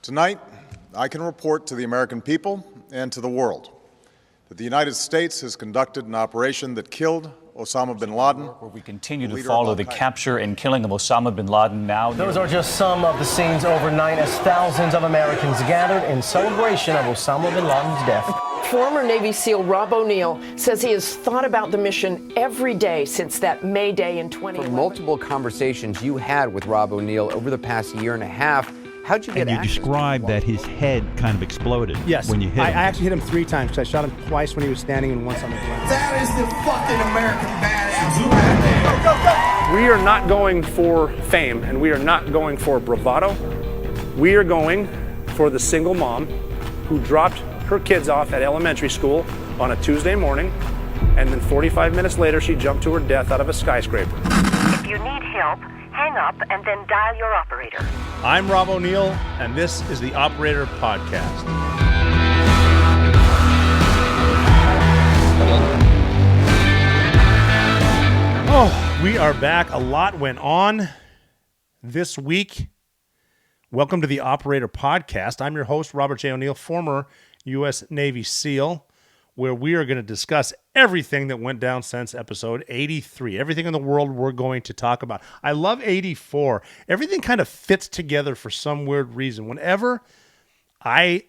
Tonight, I can report to the American people and to the world that the United States has conducted an operation that killed Osama bin Laden. Where we continue to follow the capture and killing of Osama bin Laden now. Those are just some of the scenes overnight as thousands of Americans gathered in celebration of Osama bin Laden's death. Former Navy SEAL Rob O'Neill says he has thought about the mission every day since that May Day in 2011. For multiple conversations you had with Rob O'Neill over the past year and a half, how'd you get access? And you described that his head kind of exploded when you hit him. I actually hit him 3 times because I shot him twice when he was standing and once on the ground. That is the fucking American badass right there. Go, go, go. We are not going for fame and we are not going for bravado. We are going for the single mom who dropped her kids off at elementary school on a Tuesday morning, and then 45 minutes later she jumped to her death out of a skyscraper. If you need help, hang up and then dial your operator. I'm Rob O'Neill, and this is the Operator Podcast. Oh, we are back. A lot went on this week. Welcome to the Operator Podcast. I'm your host, Robert J. O'Neill, former U.S. Navy SEAL, where we are going to discuss everything that went down since episode 83. Everything in the world we're going to talk about. I love 84. Everything kind of fits together for some weird reason. Whenever I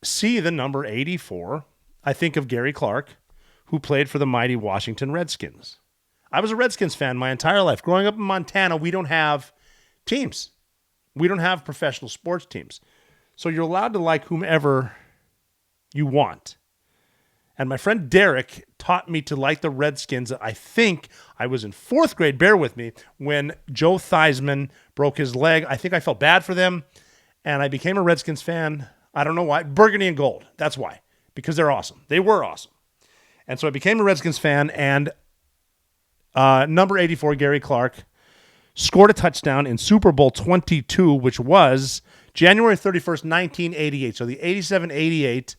see the number 84, I think of Gary Clark, who played for the mighty Washington Redskins. I was a Redskins fan my entire life. Growing up in Montana, we don't have teams. We don't have professional sports teams. So you're allowed to like whomever you want. And my friend Derek taught me to like the Redskins. I think I was in 4th grade, bear with me, when Joe Theismann broke his leg. I think I felt bad for them, and I became a Redskins fan. I don't know why. Burgundy and gold. That's why. Because they're awesome. They were awesome. And so I became a Redskins fan, and number 84, Gary Clark, scored a touchdown in Super Bowl 22, which was January 31st, 1988. So the 87-88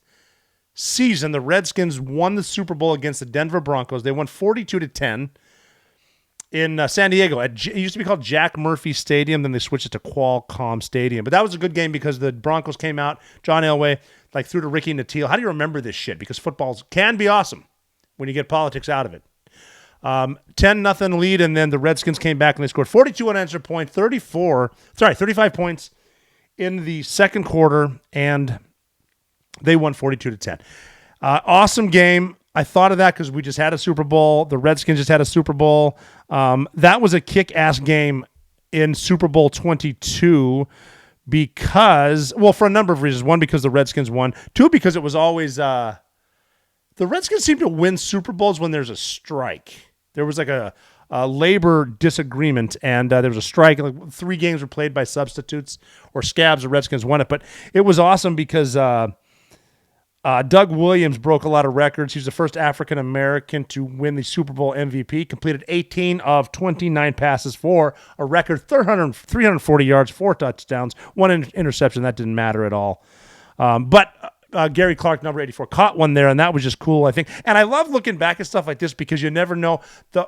season, the Redskins won the Super Bowl against the Denver Broncos. They won 42-10 in San Diego. It used to be called Jack Murphy Stadium. Then they switched it to Qualcomm Stadium. But that was a good game because the Broncos came out. John Elway threw to Ricky Nattiel. How do you remember this shit? Because football can be awesome when you get politics out of it. 10-0 lead, and then the Redskins came back and they scored 42 unanswered points, 35 points in the second quarter, and they won 42-10. Awesome game. I thought of that because we just had a Super Bowl. The Redskins just had a Super Bowl. That was a kick-ass game in Super Bowl 22 because, well, for a number of reasons. One, because the Redskins won. 2, because it was always the Redskins seem to win Super Bowls when there's a strike. There was a labor disagreement, and there was a strike. 3 games were played by substitutes or scabs. The Redskins won it, but it was awesome because Doug Williams broke a lot of records. He was the first African-American to win the Super Bowl MVP, completed 18 of 29 passes for a record 340 yards, 4 touchdowns, 1 interception. That didn't matter at all. But Gary Clark, number 84, caught one there, and that was just cool, I think. And I love looking back at stuff like this because you never know.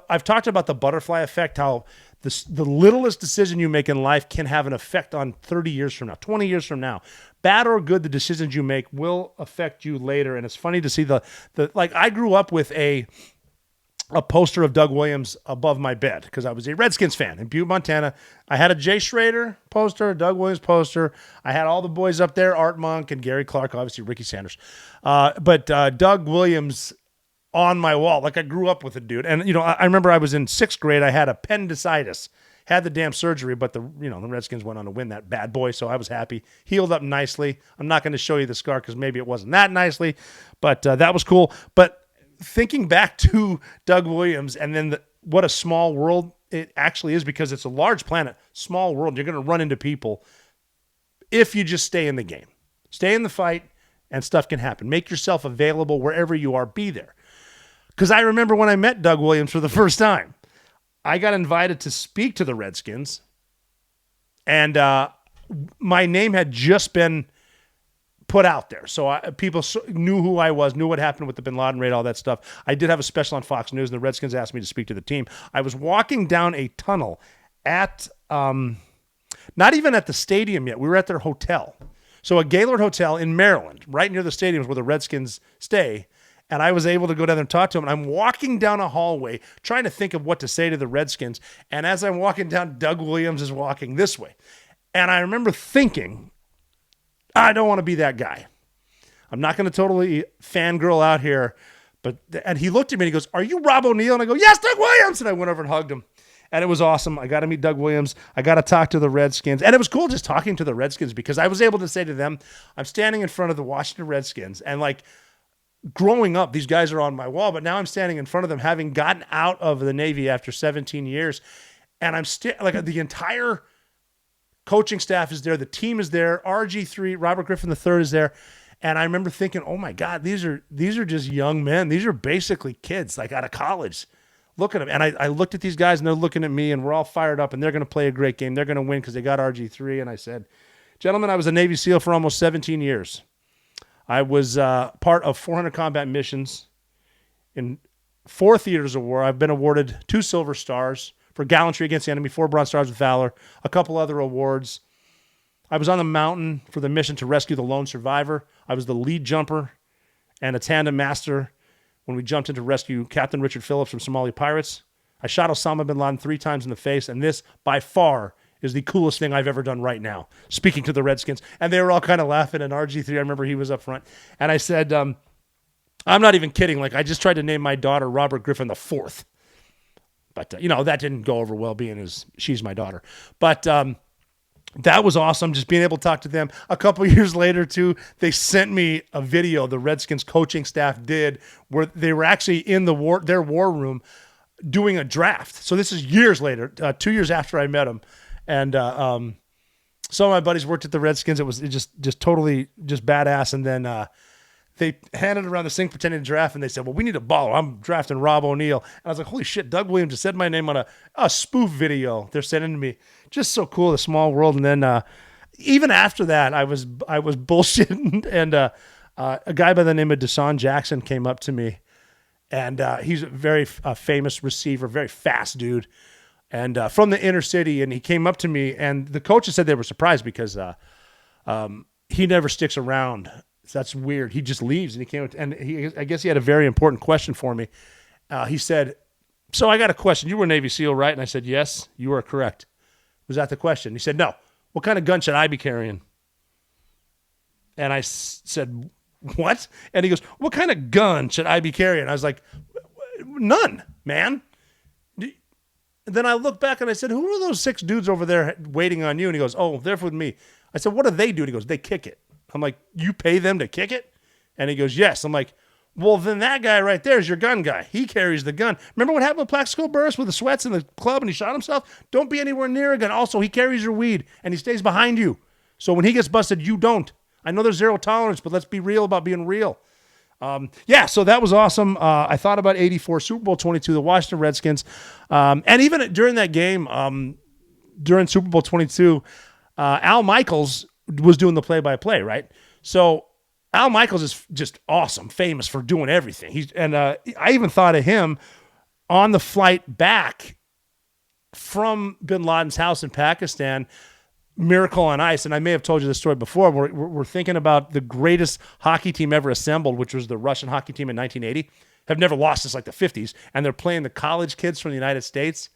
I've talked about the butterfly effect, how the littlest decision you make in life can have an effect on 30 years from now, 20 years from now. Bad or good, the decisions you make will affect you later. And it's funny to see I grew up with a poster of Doug Williams above my bed because I was a Redskins fan in Butte, Montana. I had a Jay Schrader poster, a Doug Williams poster. I had all the boys up there, Art Monk and Gary Clark, obviously Ricky Sanders. But Doug Williams on my wall. I grew up with a dude. And, I remember I was in 6th grade. I had appendicitis, had the damn surgery, but the Redskins went on to win that bad boy, so I was happy. Healed up nicely. I'm not going to show you the scar because maybe it wasn't that nicely, but that was cool. But thinking back to Doug Williams and then what a small world it actually is because it's a large planet, small world. You're going to run into people if you just stay in the game. Stay in the fight and stuff can happen. Make yourself available wherever you are. Be there. Because I remember when I met Doug Williams for the first time, I got invited to speak to the Redskins and my name had just been put out there. So people knew who I was, knew what happened with the Bin Laden raid, all that stuff. I did have a special on Fox News, and the Redskins asked me to speak to the team. I was walking down a tunnel at, not even at the stadium yet. We were at their hotel. So a Gaylord Hotel in Maryland, right near the stadiums where the Redskins stay. And I was able to go down there and talk to him. And I'm walking down a hallway trying to think of what to say to the Redskins. And as I'm walking down, Doug Williams is walking this way. And I remember thinking, I don't want to be that guy. I'm not going to totally fangirl out here. And he looked at me and he goes, "Are you Rob O'Neill?" And I go, "Yes, Doug Williams." And I went over and hugged him. And it was awesome. I got to meet Doug Williams. I got to talk to the Redskins. And it was cool just talking to the Redskins because I was able to say to them, I'm standing in front of the Washington Redskins. And like, growing up, these guys are on my wall, but now I'm standing in front of them, having gotten out of the Navy after 17 years. And I'm like the entire coaching staff is there. The team is there. RG3, Robert Griffin III is there. And I remember thinking, oh my God, these are just young men. These are basically kids, like out of college. Look at them. And I looked at these guys and they're looking at me and we're all fired up and they're going to play a great game. They're going to win because they got RG3. And I said, gentlemen, I was a Navy SEAL for almost 17 years. I was part of 400 combat missions in 4 theaters of war. I've been awarded 2 Silver Stars for gallantry against the enemy, 4 Bronze Stars with Valor, a couple other awards. I was on the mountain for the mission to rescue the lone survivor. I was the lead jumper and a tandem master when we jumped in to rescue Captain Richard Phillips from Somali pirates. I shot Osama bin Laden 3 times in the face, and this, by far, is the coolest thing I've ever done right now, speaking to the Redskins. And they were all kind of laughing, and RG3, I remember he was up front. And I said, I'm not even kidding. Like, I just tried to name my daughter Robert Griffin IV. But, that didn't go over well, being as she's my daughter. But that was awesome, just being able to talk to them. A couple years later, too, they sent me a video the Redskins coaching staff did where they were actually in their war room doing a draft. So this is years later, 2 years after I met them. And some of my buddies worked at the Redskins. It was just totally just badass. And then they handed around the thing pretending to draft, and they said, well, we need a baller. I'm drafting Rob O'Neill. And I was like, holy shit, Doug Williams just said my name on a spoof video they're sending to me. Just so cool, the small world. And then even after that, I was bullshitting, and a guy by the name of Deshaun Jackson came up to me, and he's a very famous receiver, very fast dude. And from the inner city, and he came up to me, and the coaches said they were surprised because he never sticks around. So that's weird. He just leaves, and he came, and I guess he had a very important question for me. He said, "So I got a question. You were a Navy SEAL, right?" And I said, "Yes, you are correct." Was that the question? He said, "No. What kind of gun should I be carrying?" And I said, "What?" And he goes, "What kind of gun should I be carrying?" I was like, "None, man." And then I looked back and I said, "Who are those 6 dudes over there waiting on you?" And he goes, "Oh, they're with me." I said, "What do they do?" And he goes, "They kick it." I'm like, "You pay them to kick it?" And he goes, "Yes." I'm like, "Well, then that guy right there is your gun guy. He carries the gun. Remember what happened with Plaxico Burress with the sweats in the club and he shot himself? Don't be anywhere near a gun. Also, he carries your weed and he stays behind you. So when he gets busted, you don't. I know there's zero tolerance, but let's be real about being real." So that was awesome. I thought about 84, Super Bowl 22, the Washington Redskins. And even during that game, during Super Bowl 22, Al Michaels was doing the play-by-play, right? So Al Michaels is just awesome, famous for doing everything. I even thought of him on the flight back from bin Laden's house in Pakistan, Miracle on Ice, and I may have told you this story before. We're thinking about the greatest hockey team ever assembled, which was the Russian hockey team in 1980. Have never lost since like the 50s, and they're playing the college kids from the United States,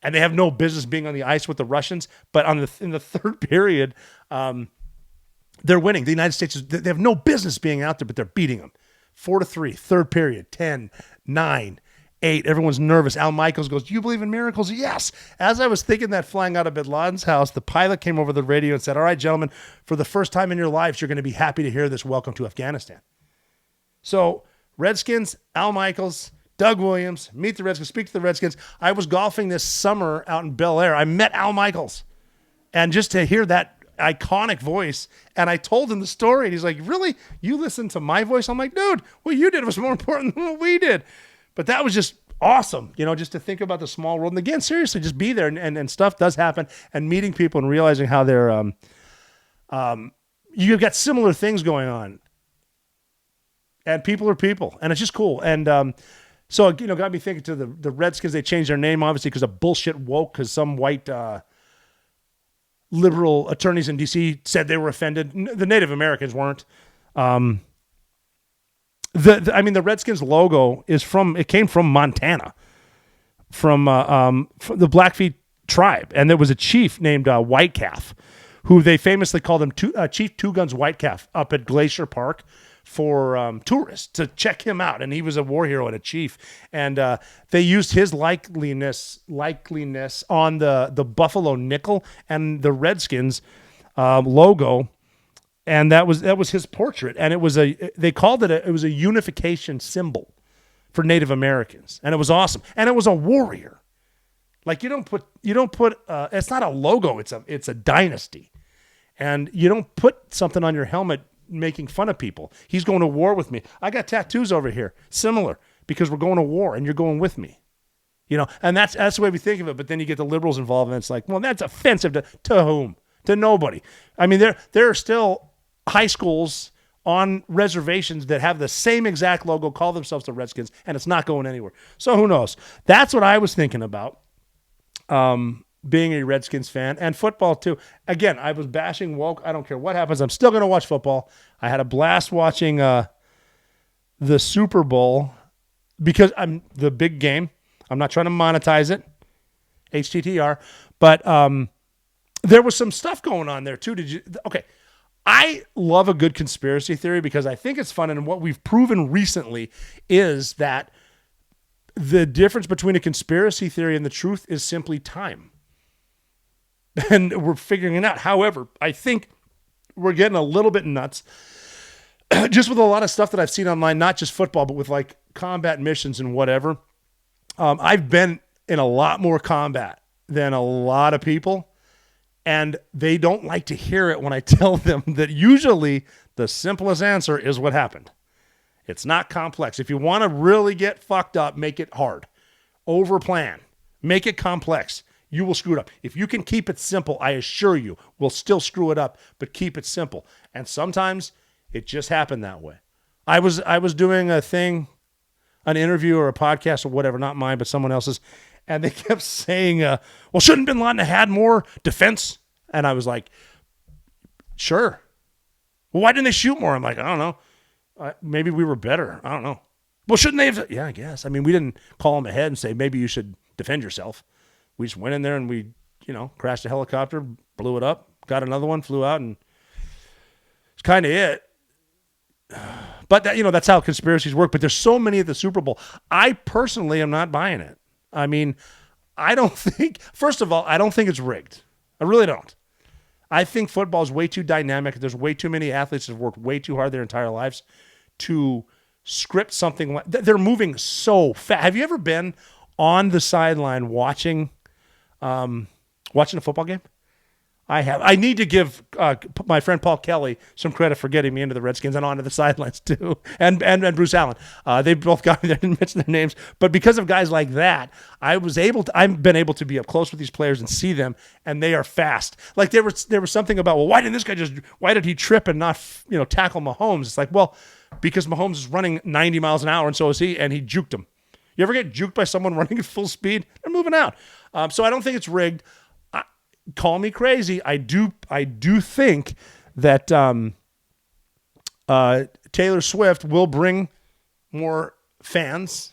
and they have no business being on the ice with the Russians. But in the third period, they're winning. The United States, they have no business being out there, but they're beating them. 4-3, third period, 10, 9, 8. Everyone's nervous. Al Michaels goes, "Do you believe in miracles?" Yes. As I was thinking that flying out of bin Laden's house, the pilot came over the radio and said, "All right, gentlemen, for the first time in your lives, you're going to be happy to hear this. Welcome to Afghanistan." So Redskins, Al Michaels, Doug Williams, meet the Redskins, speak to the Redskins. I was golfing this summer out in Bel Air. I met Al Michaels. And just to hear that iconic voice, and I told him the story, and he's like, "Really? You listened to my voice?" I'm like, "Dude, what you did was more important than what we did." But that was just awesome, just to think about the small world. And again, seriously, just be there, and stuff does happen, and meeting people and realizing how they're, you've got similar things going on. And people are people, and it's just cool. And so, got me thinking to the Redskins. They changed their name, obviously, because of bullshit woke, because some white liberal attorneys in D.C. said they were offended. The Native Americans weren't. The Redskins logo came from Montana, from the Blackfeet tribe, and there was a chief named White Calf, who they famously called him Chief Two Guns White Calf up at Glacier Park for tourists to check him out, and he was a war hero and a chief, and they used his likeliness on the Buffalo nickel and the Redskins logo. And that was his portrait, and they called it it was a unification symbol for Native Americans, and it was awesome. And it was a warrior. Like you don't put it's not a logo, it's a dynasty. And you don't put something on your helmet making fun of people. He's going to war with me. I got tattoos over here, similar, because we're going to war and you're going with me. And that's the way we think of it, but then you get the liberals involved and it's like, well, that's offensive to whom? To nobody. I mean, there are still high schools on reservations that have the same exact logo, call themselves the Redskins, and it's not going anywhere. So who knows? That's what I was thinking about, being a Redskins fan, and football too. Again, I was bashing woke. I don't care what happens. I'm still going to watch football. I had a blast watching the Super Bowl because I'm the big game. I'm not trying to monetize it, HTTR, but there was some stuff going on there too. Okay. I love a good conspiracy theory because I think it's fun, and what we've proven recently is that the difference between a conspiracy theory and the truth is simply time. And we're figuring it out. However, I think we're getting a little bit nuts just with a lot of stuff that I've seen online, not just football, but with like combat missions and whatever. I've been in a lot more combat than a lot of people. And they don't like to hear it when I tell them that usually the simplest answer is what happened. It's not complex. If you want to really get fucked up, make it hard. Overplan. Make it complex. You will screw it up. If you can keep it simple, I assure you, we'll still screw it up, but keep it simple. And sometimes it just happened that way. I was doing a thing, an interview or a podcast or whatever, not mine, but someone else's, and they kept saying, well, shouldn't bin Laden have had more defense? And I was like, sure. Well, why didn't they shoot more? I'm like, I don't know. Maybe we were better. I don't know. Well, shouldn't they have? Yeah, I guess. I mean, we didn't call them ahead and say, maybe you should defend yourself. We just went in there and we, crashed a helicopter, blew it up, got another one, flew out, and it's kind of it. But that's how conspiracies work. But there's so many at the Super Bowl. I personally am not buying it. I mean, first of all, I don't think it's rigged. I really don't. I think football is way too dynamic. There's way too many athletes that have worked way too hard their entire lives to script something like that. They're moving so fast. Have you ever been on the sideline watching a football game? I have. I need to give my friend Paul Kelly some credit for getting me into the Redskins and onto the sidelines too, and Bruce Allen. They both got me there. I didn't mention their names, but because of guys like that, I've been able to be up close with these players and see them, and they are fast. Like there was something about, well, why did he trip and not tackle Mahomes? It's like, well, because Mahomes is running 90 miles an hour and so is he, and he juked him. You ever get juked by someone running at full speed? They're moving out. So I don't think it's rigged. Call me crazy. I do think that Taylor Swift will bring more fans,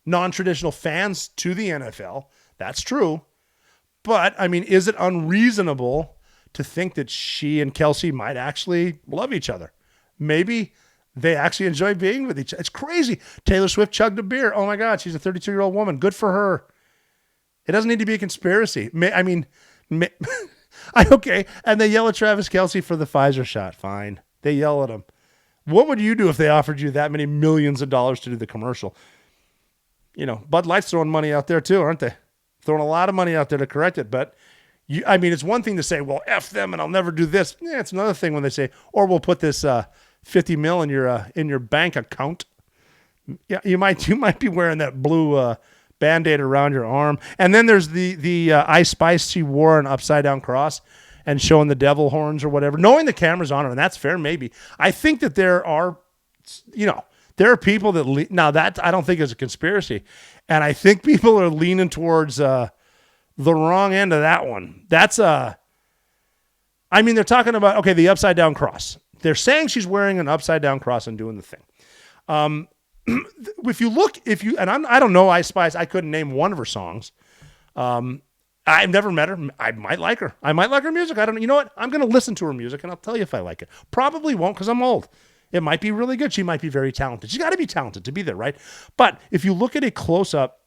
non-traditional fans, to the NFL. That's true. But, I mean, is it unreasonable to think that she and Kelsey might actually love each other? Maybe they actually enjoy being with each other. It's crazy. Taylor Swift chugged a beer. Oh, my God, she's a 32-year-old woman. Good for her. It doesn't need to be a conspiracy. Okay, and they yell at Travis Kelce for the Pfizer shot. Fine. They yell at him. What would you do if they offered you that many millions of dollars to do the commercial? Bud Light's throwing money out there too, aren't they? Throwing a lot of money out there to correct it. But, it's one thing to say, well, F them and I'll never do this. Yeah, it's another thing when they say, or we'll put this $50 million in your bank account. Yeah, you might be wearing that blue Band-Aid around your arm. And then there's the I Spice she wore an upside-down cross and showing the devil horns or whatever, knowing the camera's on her, and that's fair maybe. I think that there are people that now that I don't think is a conspiracy, and I think people are leaning towards the wrong end of that one. That's I mean, they're talking about, okay, the upside down cross. They're saying she's wearing an upside down cross and doing the thing. I don't know Ice Spice. I couldn't name one of her songs. I've never met her. I might like her. I might like her music. I don't know. You know what? I'm going to listen to her music and I'll tell you if I like it. Probably won't because I'm old. It might be really good. She might be very talented. She's got to be talented to be there, right? But if you look at a close-up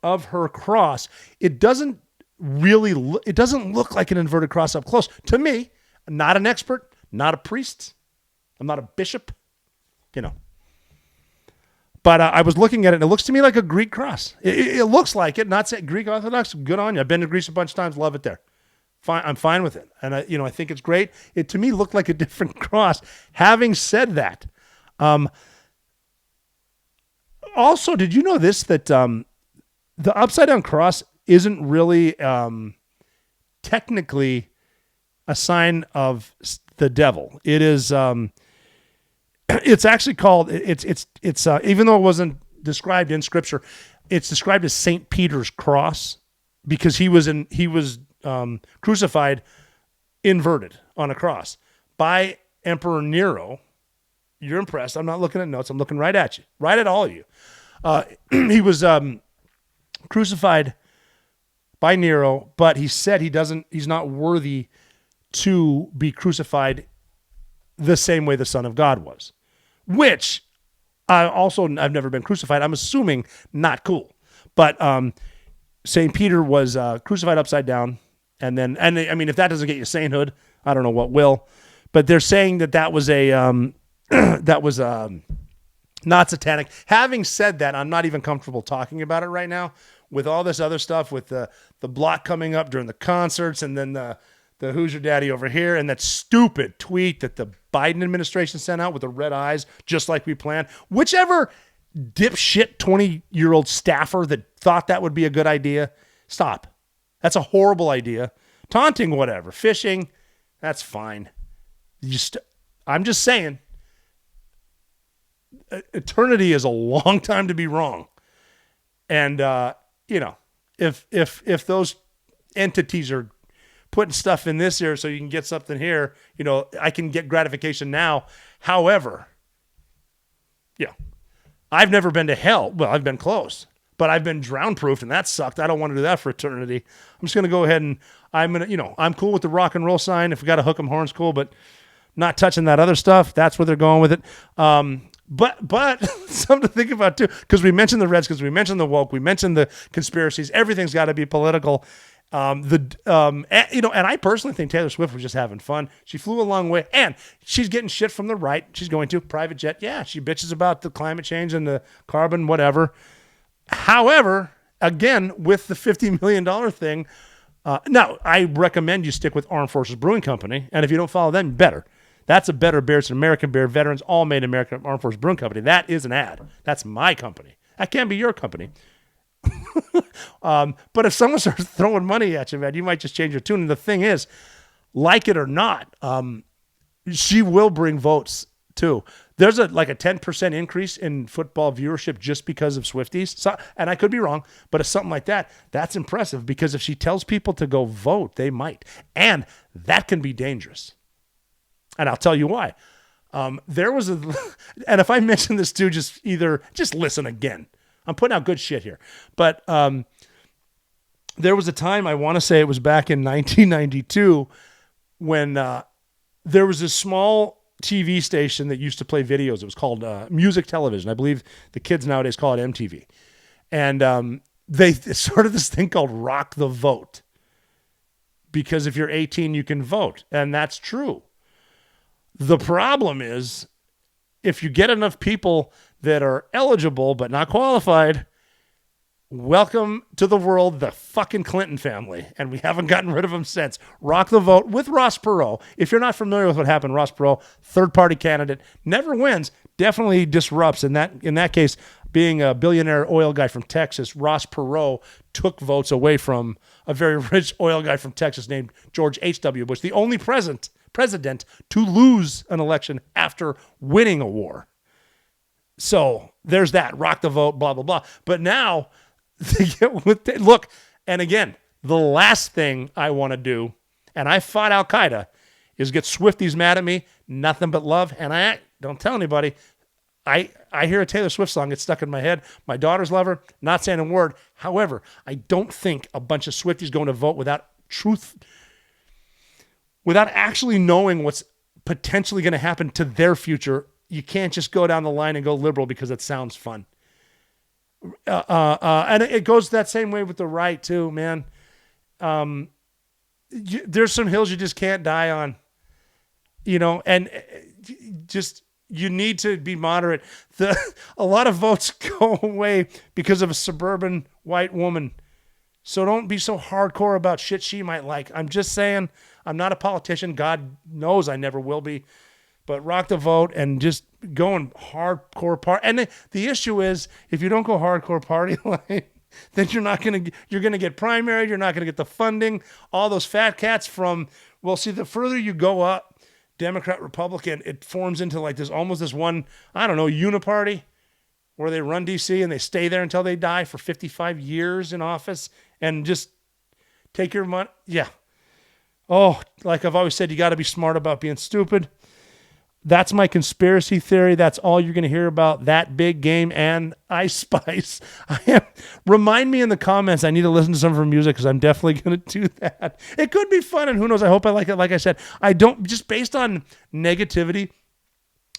of her cross, it doesn't look like an inverted cross up close. To me, I'm not an expert, not a priest. I'm not a bishop, you know. But I was looking at it, and it looks to me like a Greek cross. It looks like it. Not saying Greek Orthodox, good on you. I've been to Greece a bunch of times, love it there. Fine, I'm fine with it, and I think it's great. It to me looked like a different cross. Having said that, also, did you know this that the upside down cross isn't really technically a sign of the devil? It is. It's actually called. It's even though it wasn't described in Scripture, it's described as Saint Peter's cross because he was crucified inverted on a cross by Emperor Nero. You're impressed. I'm not looking at notes. I'm looking right at you, right at all of you. He was crucified by Nero, but he said he's not worthy to be crucified the same way the Son of God was, which I've never been crucified. I'm assuming not cool, but St. Peter was crucified upside down. And I mean, if that doesn't get you sainthood, I don't know what will. But they're saying that was not satanic. Having said that, I'm not even comfortable talking about it right now with all this other stuff with the block coming up during the concerts and then the Who's Your Daddy over here and that stupid tweet that the Biden administration sent out with the red eyes, just like we planned. Whichever dipshit 20-year-old staffer that thought that would be a good idea, stop. That's a horrible idea. Taunting, whatever. Phishing, that's fine. I'm just saying, eternity is a long time to be wrong. And, if those entities are putting stuff in this here so you can get something here, I can get gratification now. However, I've never been to hell. Well, I've been close. But I've been drown-proofed, and that sucked. I don't want to do that for eternity. I'm just going to go ahead and I'm cool with the rock and roll sign. If we got to hook 'em horns, cool, but not touching that other stuff. That's where they're going with it. But something to think about too, because we mentioned the Redskins, we mentioned the woke, we mentioned the conspiracies. Everything's got to be political. And I personally think Taylor Swift was just having fun. She flew a long way, and she's getting shit from the right. She's going to private jet. Yeah, she bitches about the climate change and the carbon, whatever. However, again, with the $50 million thing, now I recommend you stick with Armed Forces Brewing Company, and if you don't follow them, better. That's a better beer. It's an American beer. Veterans all made American Armed Forces Brewing Company. That is an ad. That's my company. That can't be your company. But if someone starts throwing money at you, man, you might just change your tune. And the thing is, like it or not, she will bring votes too. There's a 10% increase in football viewership just because of Swifties. So, and I could be wrong, but it's something like that. That's impressive because if she tells people to go vote, they might. And that can be dangerous. And I'll tell you why. And if I mention this too, just listen again. I'm putting out good shit here. But there was a time, I want to say it was back in 1992, when there was this small TV station that used to play videos. It was called Music Television. I believe the kids nowadays call it MTV. And they started this thing called Rock the Vote. Because if you're 18, you can vote. And that's true. The problem is, if you get enough people that are eligible but not qualified, welcome to the world, the fucking Clinton family. And we haven't gotten rid of them since. Rock the Vote with Ross Perot. If you're not familiar with what happened, Ross Perot, third-party candidate, never wins, definitely disrupts. In that case, being a billionaire oil guy from Texas, Ross Perot took votes away from a very rich oil guy from Texas named George H.W. Bush, the only president to lose an election after winning a war. So there's that. Rock the vote, blah, blah, blah. But now, look, and again, the last thing I want to do, and I fought Al-Qaeda, is get Swifties mad at me, nothing but love. And I don't tell anybody. I hear a Taylor Swift song, it's stuck in my head. My daughters love her, not saying a word. However, I don't think a bunch of Swifties going to vote without actually knowing what's potentially going to happen to their future. You can't just go down the line and go liberal because it sounds fun. And it goes that same way with the right too, man. There's some hills you just can't die on, and just, you need to be moderate. A lot of votes go away because of a suburban white woman. So don't be so hardcore about shit she might like. I'm just saying, I'm not a politician. God knows I never will be. But rock the vote and just going hardcore party. And the issue is, if you don't go hardcore party line, then you're going to get primaried. You're not going to get the funding. All those fat cats the further you go up, Democrat, Republican, it forms into like this, almost this one, I don't know, uniparty where they run DC and they stay there until they die for 55 years in office and just take your money. Yeah. Oh, like I've always said, you got to be smart about being stupid. That's my conspiracy theory. That's all you're going to hear about that big game and Ice Spice. Remind me in the comments. I need to listen to some of her music because I'm definitely going to do that. It could be fun, and who knows? I hope I like it. Like I said, I don't, just based on negativity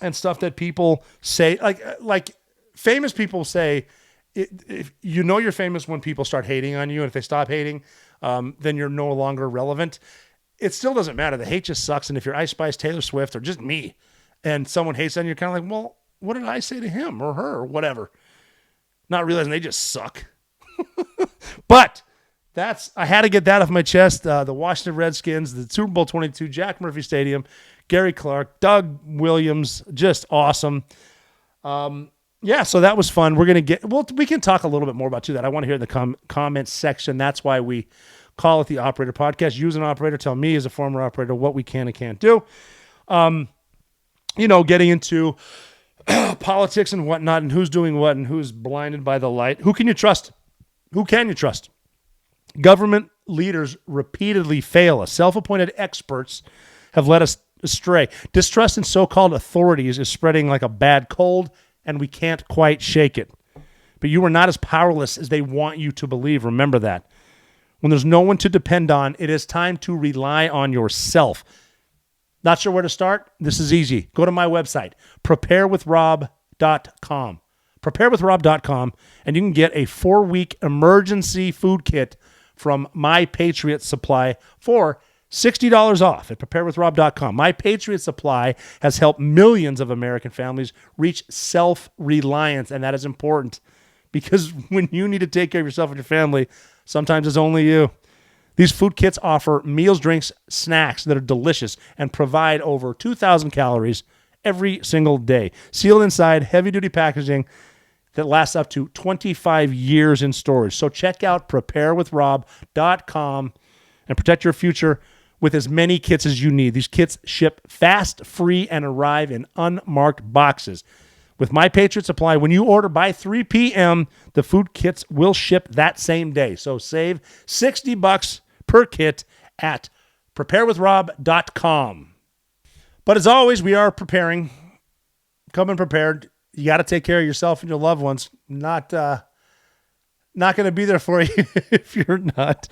and stuff that people say, like famous people say, if you know you're famous when people start hating on you, and if they stop hating, then you're no longer relevant. It still doesn't matter. The hate just sucks. And if you're Ice Spice, Taylor Swift, or just me, and someone hates on you, you're kind of like, well, what did I say to him or her or whatever? Not realizing they just suck. But I had to get that off my chest. The Washington Redskins, the Super Bowl 22, Jack Murphy Stadium, Gary Clark, Doug Williams, just awesome. Yeah, so that was fun. We can talk a little bit more about that. I want to hear the comments section. That's why we call it the Operator Podcast. Use an operator. Tell me as a former operator what we can and can't do. Getting into politics and whatnot, and who's doing what and who's blinded by the light. Who can you trust? Who can you trust? Government leaders repeatedly fail us. Self-appointed experts have led us astray. Distrust in so-called authorities is spreading like a bad cold, and we can't quite shake it. But you are not as powerless as they want you to believe. Remember that. When there's no one to depend on, it is time to rely on yourself. Not sure where to start? This is easy. Go to my website, preparewithrob.com. Preparewithrob.com, and you can get a 4-week emergency food kit from My Patriot Supply for $60 off at preparewithrob.com. My Patriot Supply has helped millions of American families reach self-reliance, and that is important because when you need to take care of yourself and your family, sometimes it's only you. These food kits offer meals, drinks, snacks that are delicious and provide over 2,000 calories every single day. Sealed inside, heavy-duty packaging that lasts up to 25 years in storage. So check out preparewithrob.com and protect your future with as many kits as you need. These kits ship fast, free, and arrive in unmarked boxes. With My Patriot Supply, when you order by 3 p.m., the food kits will ship that same day. So save $60 per kit at preparewithrob.com. But as always, we are preparing. Coming prepared. You got to take care of yourself and your loved ones. Not going to be there for you if you're not.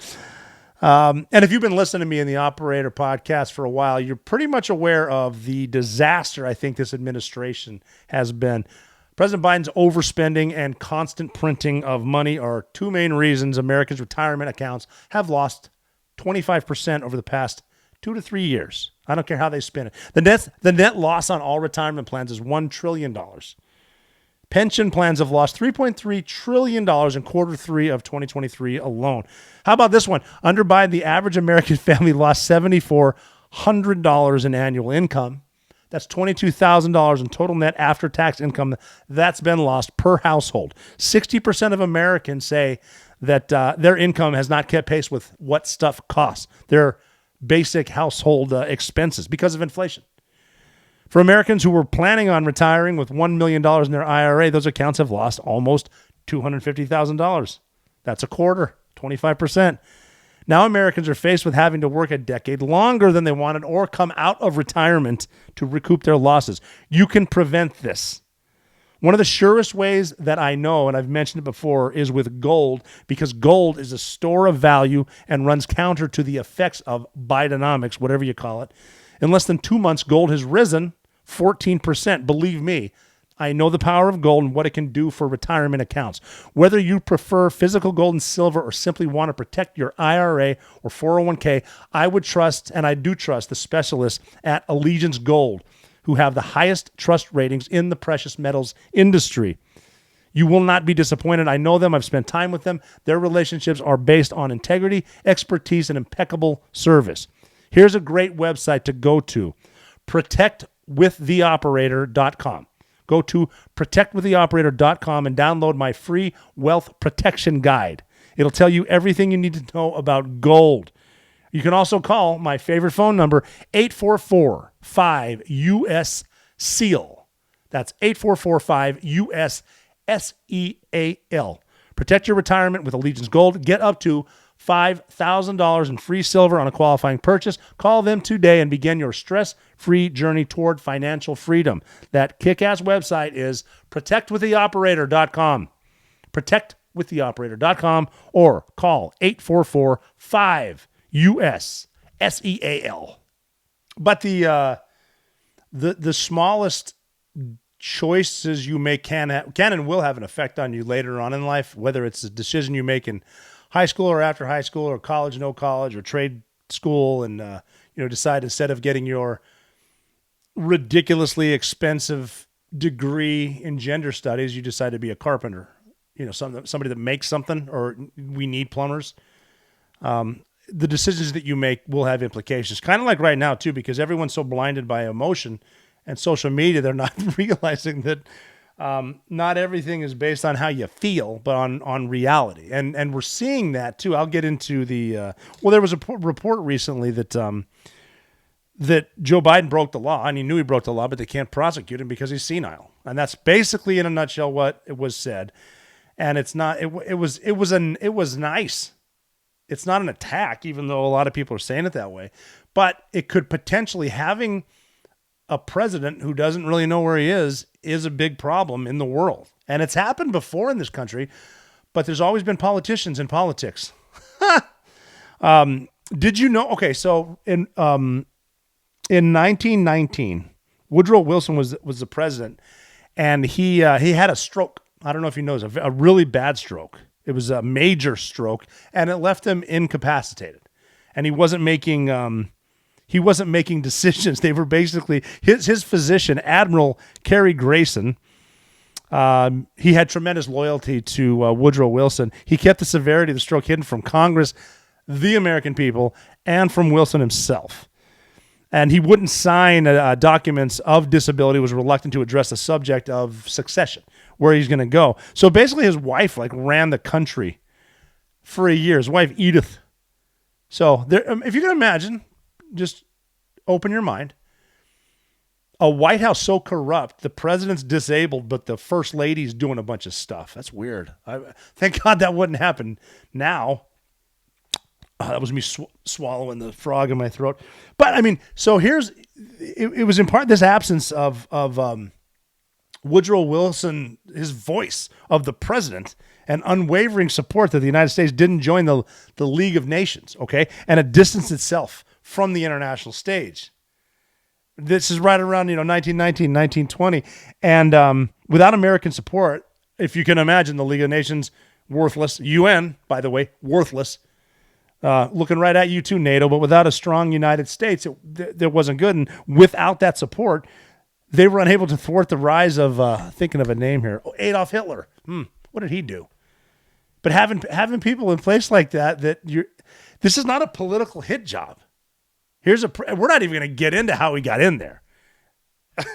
And if you've been listening to me in the Operator Podcast for a while, you're pretty much aware of the disaster I think this administration has been. President Biden's overspending and constant printing of money are two main reasons Americans' retirement accounts have lost 25% over the past 2 to 3 years. I don't care how they spend it. The net loss on all retirement plans is $1 trillion. Pension plans have lost $3.3 trillion in quarter 3 of 2023 alone. How about this one? Under Biden, the average American family lost $7,400 in annual income. That's $22,000 in total net after-tax income that's been lost per household. 60% of Americans say that their income has not kept pace with what stuff costs, their basic household expenses because of inflation. For Americans who were planning on retiring with $1 million in their IRA, those accounts have lost almost $250,000. That's a quarter, 25%. Now Americans are faced with having to work a decade longer than they wanted or come out of retirement to recoup their losses. You can prevent this. One of the surest ways that I know, and I've mentioned it before, is with gold, because gold is a store of value and runs counter to the effects of Bidenomics, whatever you call it. In less than 2 months, gold has risen 14%. Believe me, I know the power of gold and what it can do for retirement accounts. Whether you prefer physical gold and silver or simply want to protect your IRA or 401k, I would trust, and I do trust, the specialists at Allegiance Gold, who have the highest trust ratings in the precious metals industry. You will not be disappointed. I know them. I've spent time with them. Their relationships are based on integrity, expertise, and impeccable service. Here's a great website to go to, protectwiththeoperator.com. Go to protectwiththeoperator.com and download my free wealth protection guide. It'll tell you everything you need to know about gold. You can also call my favorite phone number, 844-5-US-SEAL. That's 844-5-US-SEAL. Protect your retirement with Allegiance Gold. Get up to $5,000 in free silver on a qualifying purchase. Call them today and begin your stress-free journey toward financial freedom. That kick-ass website is protectwiththeoperator.com. Protectwiththeoperator.com or call 844-5-US-SEAL. But the smallest choices you make can and will have an effect on you later on in life, whether it's a decision you make in high school or after high school or college, no college, or trade school, and decide instead of getting your ridiculously expensive degree in gender studies, you decide to be a carpenter. Somebody that makes something, or we need plumbers. The decisions that you make will have implications. Kind of like right now too, because everyone's so blinded by emotion and social media, they're not realizing that not everything is based on how you feel, but on reality. And we're seeing that too. I'll get into the, there was a report recently that Joe Biden broke the law, and he knew he broke the law, but they can't prosecute him because he's senile. And that's basically in a nutshell what it was said. And it's not, it was nice. It's not an attack, even though a lot of people are saying it that way, but it could potentially, having a president who doesn't really know where he is a big problem in the world. And it's happened before in this country, but there's always been politicians in politics. Did you know? Okay, so in 1919, Woodrow Wilson was the president, and he had a stroke. I don't know if you know, a really bad stroke. It was a major stroke, and it left him incapacitated. And he wasn't making decisions. They were basically his physician, Admiral Cary Grayson. He had tremendous loyalty to Woodrow Wilson. He kept the severity of the stroke hidden from Congress, the American people, and from Wilson himself. And he wouldn't sign documents of disability, was reluctant to address the subject of succession, where he's going to go. So basically his wife ran the country for a year, his wife Edith. So there, if you can imagine, just open your mind, a White House so corrupt, the president's disabled, but the first lady's doing a bunch of stuff. That's weird. Thank God that wouldn't happen now. That was me swallowing the frog in my throat. But I mean, so it was in part this absence of Woodrow Wilson, his voice of the president, and unwavering support that the United States didn't join the League of Nations, okay? And it distanced itself from the international stage. This is right around, 1919, 1920. And without American support, if you can imagine, the League of Nations, worthless. UN, by the way, worthless. Looking right at you too, NATO. But without a strong United States, it wasn't good. And without that support, they were unable to thwart the rise of, thinking of a name here, Adolf Hitler. What did he do? But having people in place like that this is not a political hit job. We're not even going to get into how he got in there.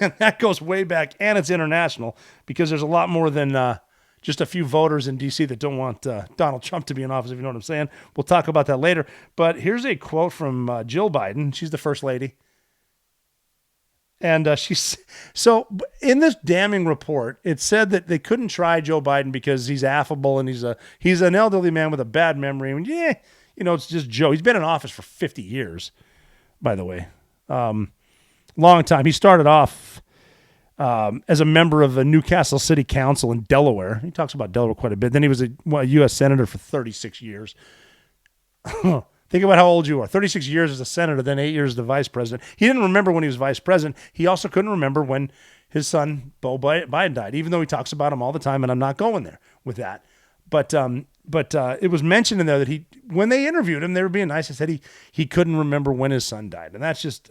And that goes way back, and it's international, because there's a lot more than just a few voters in D.C. that don't want Donald Trump to be in office, if you know what I'm saying. We'll talk about that later. But here's a quote from Jill Biden. She's the first lady. And so in this damning report, it said that they couldn't try Joe Biden because he's affable and he's an elderly man with a bad memory. And it's just Joe. He's been in office for 50 years, by the way. Long time. He started off as a member of the Newcastle City Council in Delaware. He talks about Delaware quite a bit. Then he was a U.S. Senator for 36 years. Think about how old you are. 36 years as a senator, then 8 years as the vice president. He didn't remember when he was vice president. He also couldn't remember when his son, Beau Biden, died, even though he talks about him all the time, and I'm not going there with that. But it was mentioned in there that when they interviewed him, they were being nice. He said he couldn't remember when his son died. And that's just,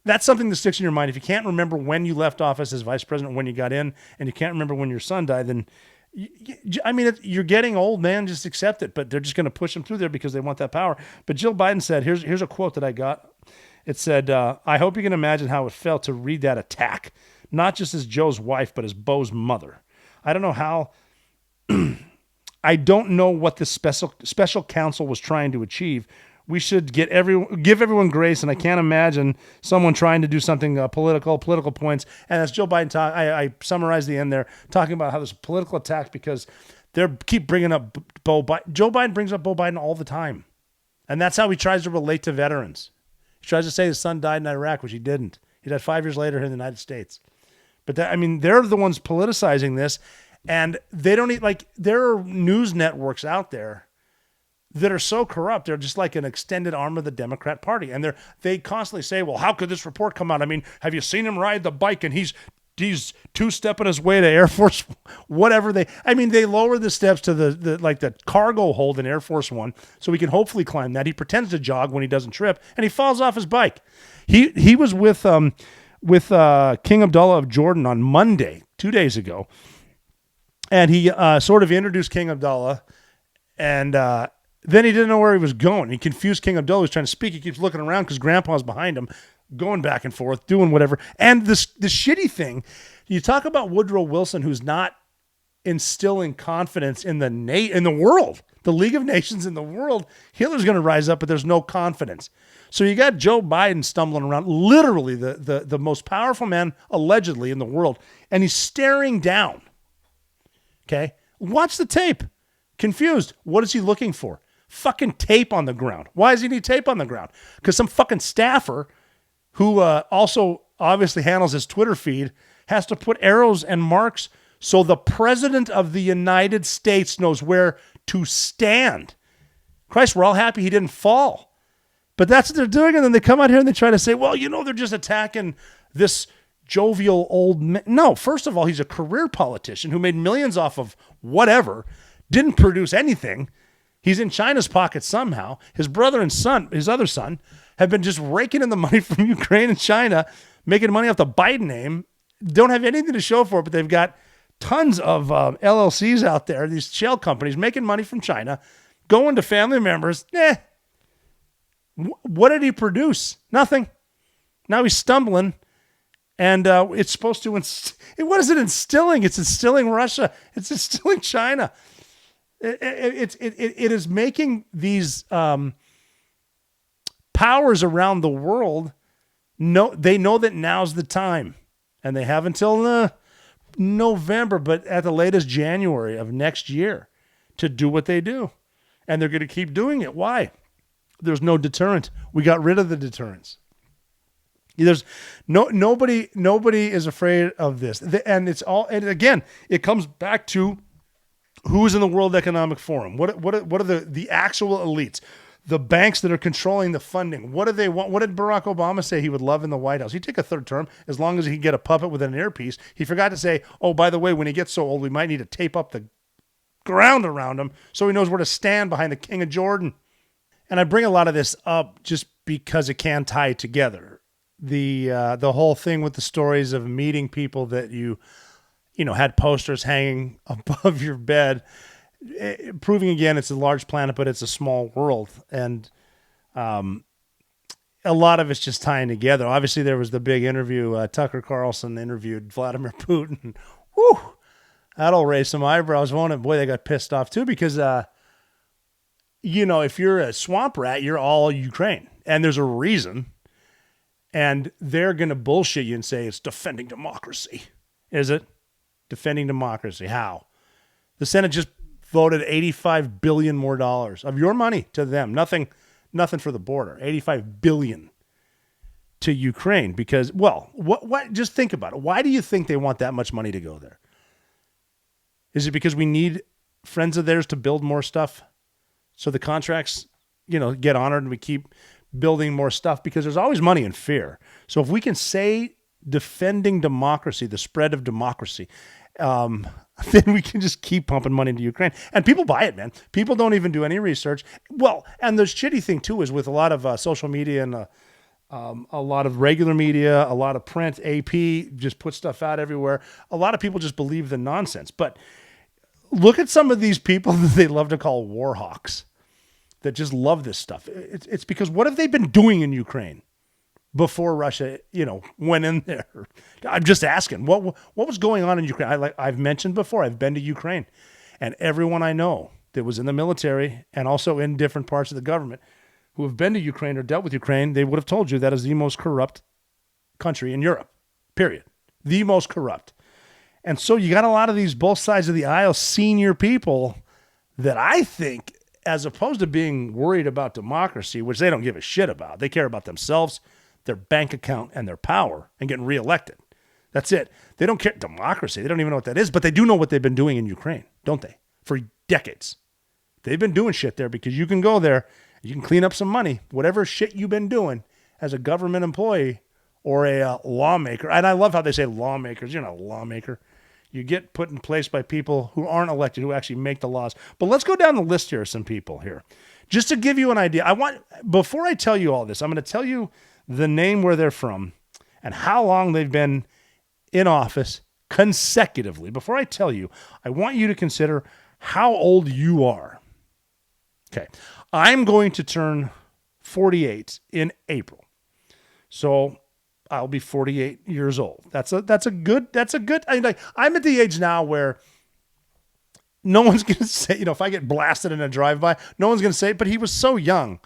that's something that sticks in your mind. If you can't remember when you left office as vice president, when you got in, and you can't remember when your son died, then you're getting old, man. Just accept it. But they're just going to push him through there because they want that power. But Jill Biden said, here's a quote that I got. It said, I hope you can imagine how it felt to read that attack, not just as Joe's wife, but as Beau's mother. I don't know how. I don't know what the special counsel was trying to achieve. We should give everyone grace, and I can't imagine someone trying to do something political points. And as Joe Biden talked, I summarized the end there, talking about how there's political attacks because they keep bringing up Beau Biden. Joe Biden brings up Beau Biden all the time, and that's how he tries to relate to veterans. He tries to say his son died in Iraq, which he didn't. He died 5 years later in the United States. But they're the ones politicizing this, and they don't there are news networks out there that are so corrupt. They're just like an extended arm of the Democrat Party. And they constantly say, well, how could this report come out? Have you seen him ride the bike and he's two-stepping his way to Air Force, whatever they lower the steps to the cargo hold in Air Force One so he can hopefully climb that. He pretends to jog when he doesn't trip and he falls off his bike. He was with King Abdullah of Jordan on Monday, 2 days ago. And he sort of introduced King Abdullah and, then he didn't know where he was going. He confused King Abdullah. He was trying to speak. He keeps looking around because Grandpa's behind him, going back and forth, doing whatever. And the shitty thing, you talk about Woodrow Wilson, who's not instilling confidence in the world, the League of Nations in the world. Hitler's going to rise up, but there's no confidence. So you got Joe Biden stumbling around, literally the most powerful man allegedly in the world, and he's staring down. Okay? Watch the tape. Confused. What is he looking for? Fucking tape on the ground. Why does he need tape on the ground? Because some fucking staffer who also obviously handles his Twitter feed has to put arrows and marks so the president of the United States knows where to stand. Christ, we're all happy he didn't fall. But that's what they're doing. And then they come out here and they try to say, well, they're just attacking this jovial old man. No, first of all, he's a career politician who made millions off of whatever, didn't produce anything. He's in China's pocket somehow. His brother and his other son, have been just raking in the money from Ukraine and China, making money off the Biden name. Don't have anything to show for it, but they've got tons of LLCs out there, these shell companies making money from China, going to family members. What did he produce? Nothing. Now he's stumbling, and it's supposed to what is it instilling? It's instilling Russia. It's instilling China. It is making these powers around the world they know that now's the time, and they have until November, but at the latest January of next year to do what they do, and they're going to keep doing it. Why? There's no deterrent. We got rid of the deterrents. There's nobody is afraid of this, and it's all. And again, it comes back to who's in the World Economic Forum. What are the actual elites? The banks that are controlling the funding. What do they want? What did Barack Obama say he would love in the White House? He'd take a third term as long as he could get a puppet with an earpiece. He forgot to say, oh, by the way, when he gets so old, we might need to tape up the ground around him so he knows where to stand behind the King of Jordan. And I bring a lot of this up just because it can tie together. The whole thing with the stories of meeting people that you had posters hanging above your bed, proving again it's a large planet, but it's a small world. And a lot of it's just tying together. Obviously, there was the big interview. Tucker Carlson interviewed Vladimir Putin. Whew, that'll raise some eyebrows, won't it? Boy, they got pissed off too because, if you're a swamp rat, you're all Ukraine. And there's a reason. And they're going to bullshit you and say it's defending democracy. Is it? Defending democracy. How? The Senate just voted $85 billion more of your money to them. Nothing for the border. $85 billion to Ukraine because, well, what? Just think about it. Why do you think they want that much money to go there? Is it because we need friends of theirs to build more stuff so the contracts, get honored and we keep building more stuff? Because there's always money in fear. So if we can say defending democracy, the spread of democracy, then we can just keep pumping money into Ukraine. And people buy it, man. People don't even do any research. Well, and the shitty thing, too, is with a lot of social media and a lot of regular media, a lot of print, AP, just put stuff out everywhere. A lot of people just believe the nonsense. But look at some of these people that they love to call war hawks that just love this stuff. It's because what have they been doing in Ukraine before Russia, went in there? I'm just asking, what was going on in Ukraine? I've mentioned before, I've been to Ukraine, and everyone I know that was in the military and also in different parts of the government who have been to Ukraine or dealt with Ukraine, they would have told you that is the most corrupt country in Europe, period. The most corrupt. And so you got a lot of these both sides of the aisle senior people that I think, as opposed to being worried about democracy, which they don't give a shit about, they care about themselves, their bank account, and their power, and getting reelected. That's it. They don't care democracy. They don't even know what that is, but they do know what they've been doing in Ukraine, don't they? For decades. They've been doing shit there because you can go there, you can clean up some money, whatever shit you've been doing as a government employee or a lawmaker. And I love how they say lawmakers. You're not a lawmaker. You get put in place by people who aren't elected, who actually make the laws. But let's go down the list here of some people here. Just to give you an idea, before I tell you all this, I'm going to tell you the name where they're from and how long they've been in office consecutively. Before I tell you, I want you to consider how old you are. Okay. I'm going to turn 48 in April. So I'll be 48 years old. That's a good, I'm at the age now where no one's going to say, if I get blasted in a drive-by, no one's going to say, but he was so young.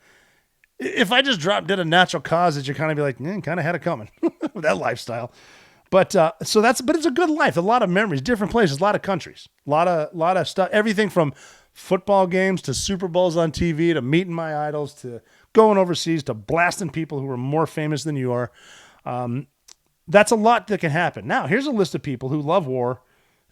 If I just did a natural causes, you're kind of be like, kind of had it coming with that lifestyle. But but it's a good life. A lot of memories, different places, a lot of countries, a lot of stuff, everything from football games to Super Bowls on TV to meeting my idols to going overseas to blasting people who are more famous than you are. That's a lot that can happen. Now, here's a list of people who love war,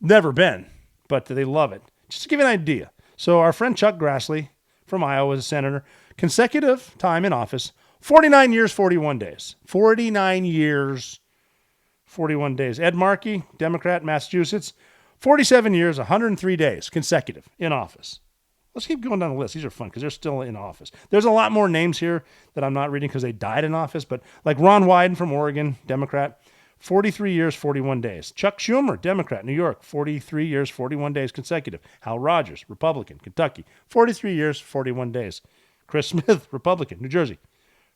never been, but they love it. Just to give you an idea. So our friend Chuck Grassley from Iowa is a senator, consecutive time in office, 49 years, 41 days. 49 years, 41 days. Ed Markey, Democrat, Massachusetts, 47 years, 103 days consecutive in office. Let's keep going down the list. These are fun because they're still in office. There's a lot more names here that I'm not reading because they died in office, but like Ron Wyden from Oregon, Democrat, 43 years, 41 days. Chuck Schumer, Democrat, New York, 43 years, 41 days consecutive. Hal Rogers, Republican, Kentucky, 43 years, 41 days. Chris Smith, Republican, New Jersey,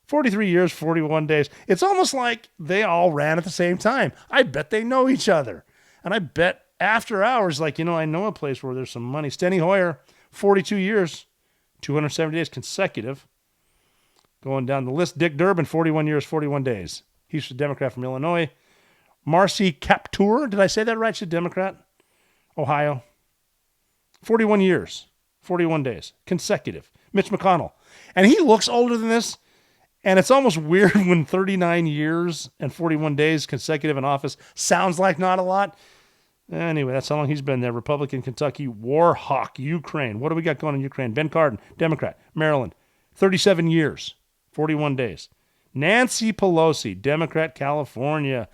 43 years, 41 days. It's almost like they all ran at the same time. I bet they know each other. And I bet after hours, I know a place where there's some money. Steny Hoyer, 42 years, 270 days consecutive. Going down the list, Dick Durbin, 41 years, 41 days. He's a Democrat from Illinois. Marcy Kaptur, did I say that right? She's a Democrat. Ohio. 41 years, 41 days consecutive. Mitch McConnell. And he looks older than this. And it's almost weird when 39 years and 41 days consecutive in office sounds like not a lot. Anyway, that's how long he's been there. Republican, Kentucky, war hawk, Ukraine. What do we got going in Ukraine? Ben Cardin, Democrat, Maryland, 37 years, 41 days. Nancy Pelosi, Democrat, California,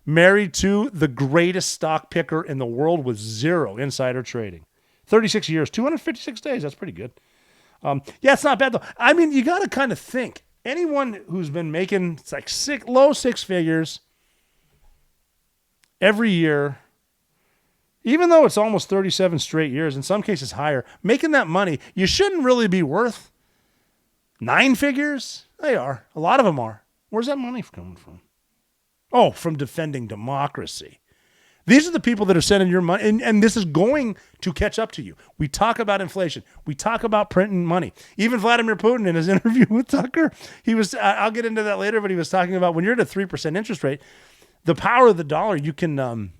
married to the greatest stock picker in the world with zero insider trading. 36 years, 256 days. That's pretty good. It's not bad, though. I mean, you got to kind of think. Anyone who's been making low six figures every year, even though it's almost 37 straight years, in some cases higher, making that money, you shouldn't really be worth nine figures. They are. A lot of them are. Where's that money coming from? Oh, from defending democracy. These are the people that are sending your money, and this is going to catch up to you. We talk about inflation. We talk about printing money. Even Vladimir Putin in his interview with Tucker, he was, I'll get into that later, but he was talking about when you're at a 3% interest rate, the power of the dollar, you can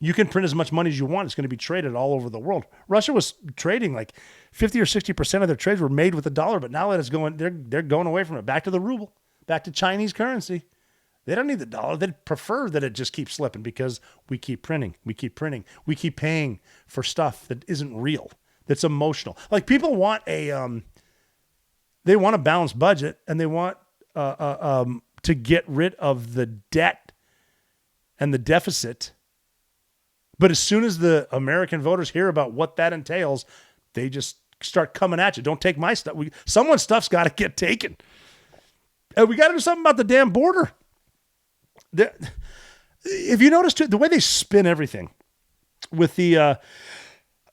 You can print as much money as you want. It's going to be traded all over the world. Russia was trading like 50 or 60% of their trades were made with the dollar, but now that it's going, they're going away from it, back to the ruble, back to Chinese currency. They don't need the dollar. They'd prefer that it just keeps slipping because we keep printing. We keep paying for stuff that isn't real, that's emotional. Like people want they want a balanced budget, and they want to get rid of the debt and the deficit. But as soon as the American voters hear about what that entails, they just start coming at you. Don't take my stuff. Someone's stuff's got to get taken. And we got to do something about the damn border. If you notice too, the way they spin everything with the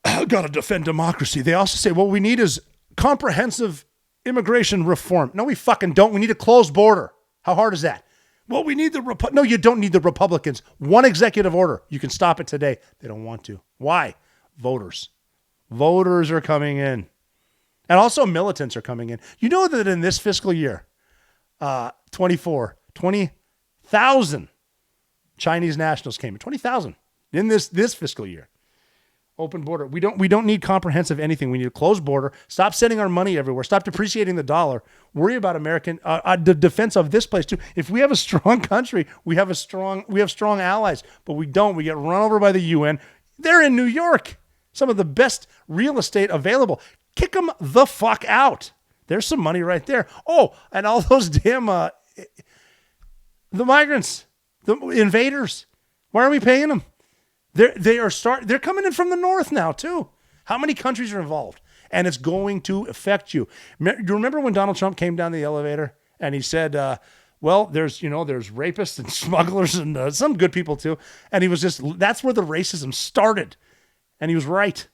got to defend democracy, they also say, what we need is comprehensive immigration reform. No, we fucking don't. We need a closed border. How hard is that? Well, we need no, you don't need the Republicans. One executive order. You can stop it today. They don't want to. Why? Voters. Voters are coming in. And also militants are coming in. You know that in this fiscal year, 20,000 Chinese nationals came in. 20,000 in this fiscal year. Open border. We don't need comprehensive anything. We need a closed border. Stop sending our money everywhere. Stop depreciating the dollar. Worry about the defense of this place too. If we have a strong country, we have strong allies, but we don't. We get run over by the UN. They're in New York. Some of the best real estate available. Kick them the fuck out. There's some money right there. Oh, and all those damn the migrants, the invaders. Why are we paying them? They're coming in from the north now too. How many countries are involved? And it's going to affect you. You remember when Donald Trump came down the elevator and he said, well, there's rapists and smugglers and some good people too. And he was that's where the racism started. And he was right.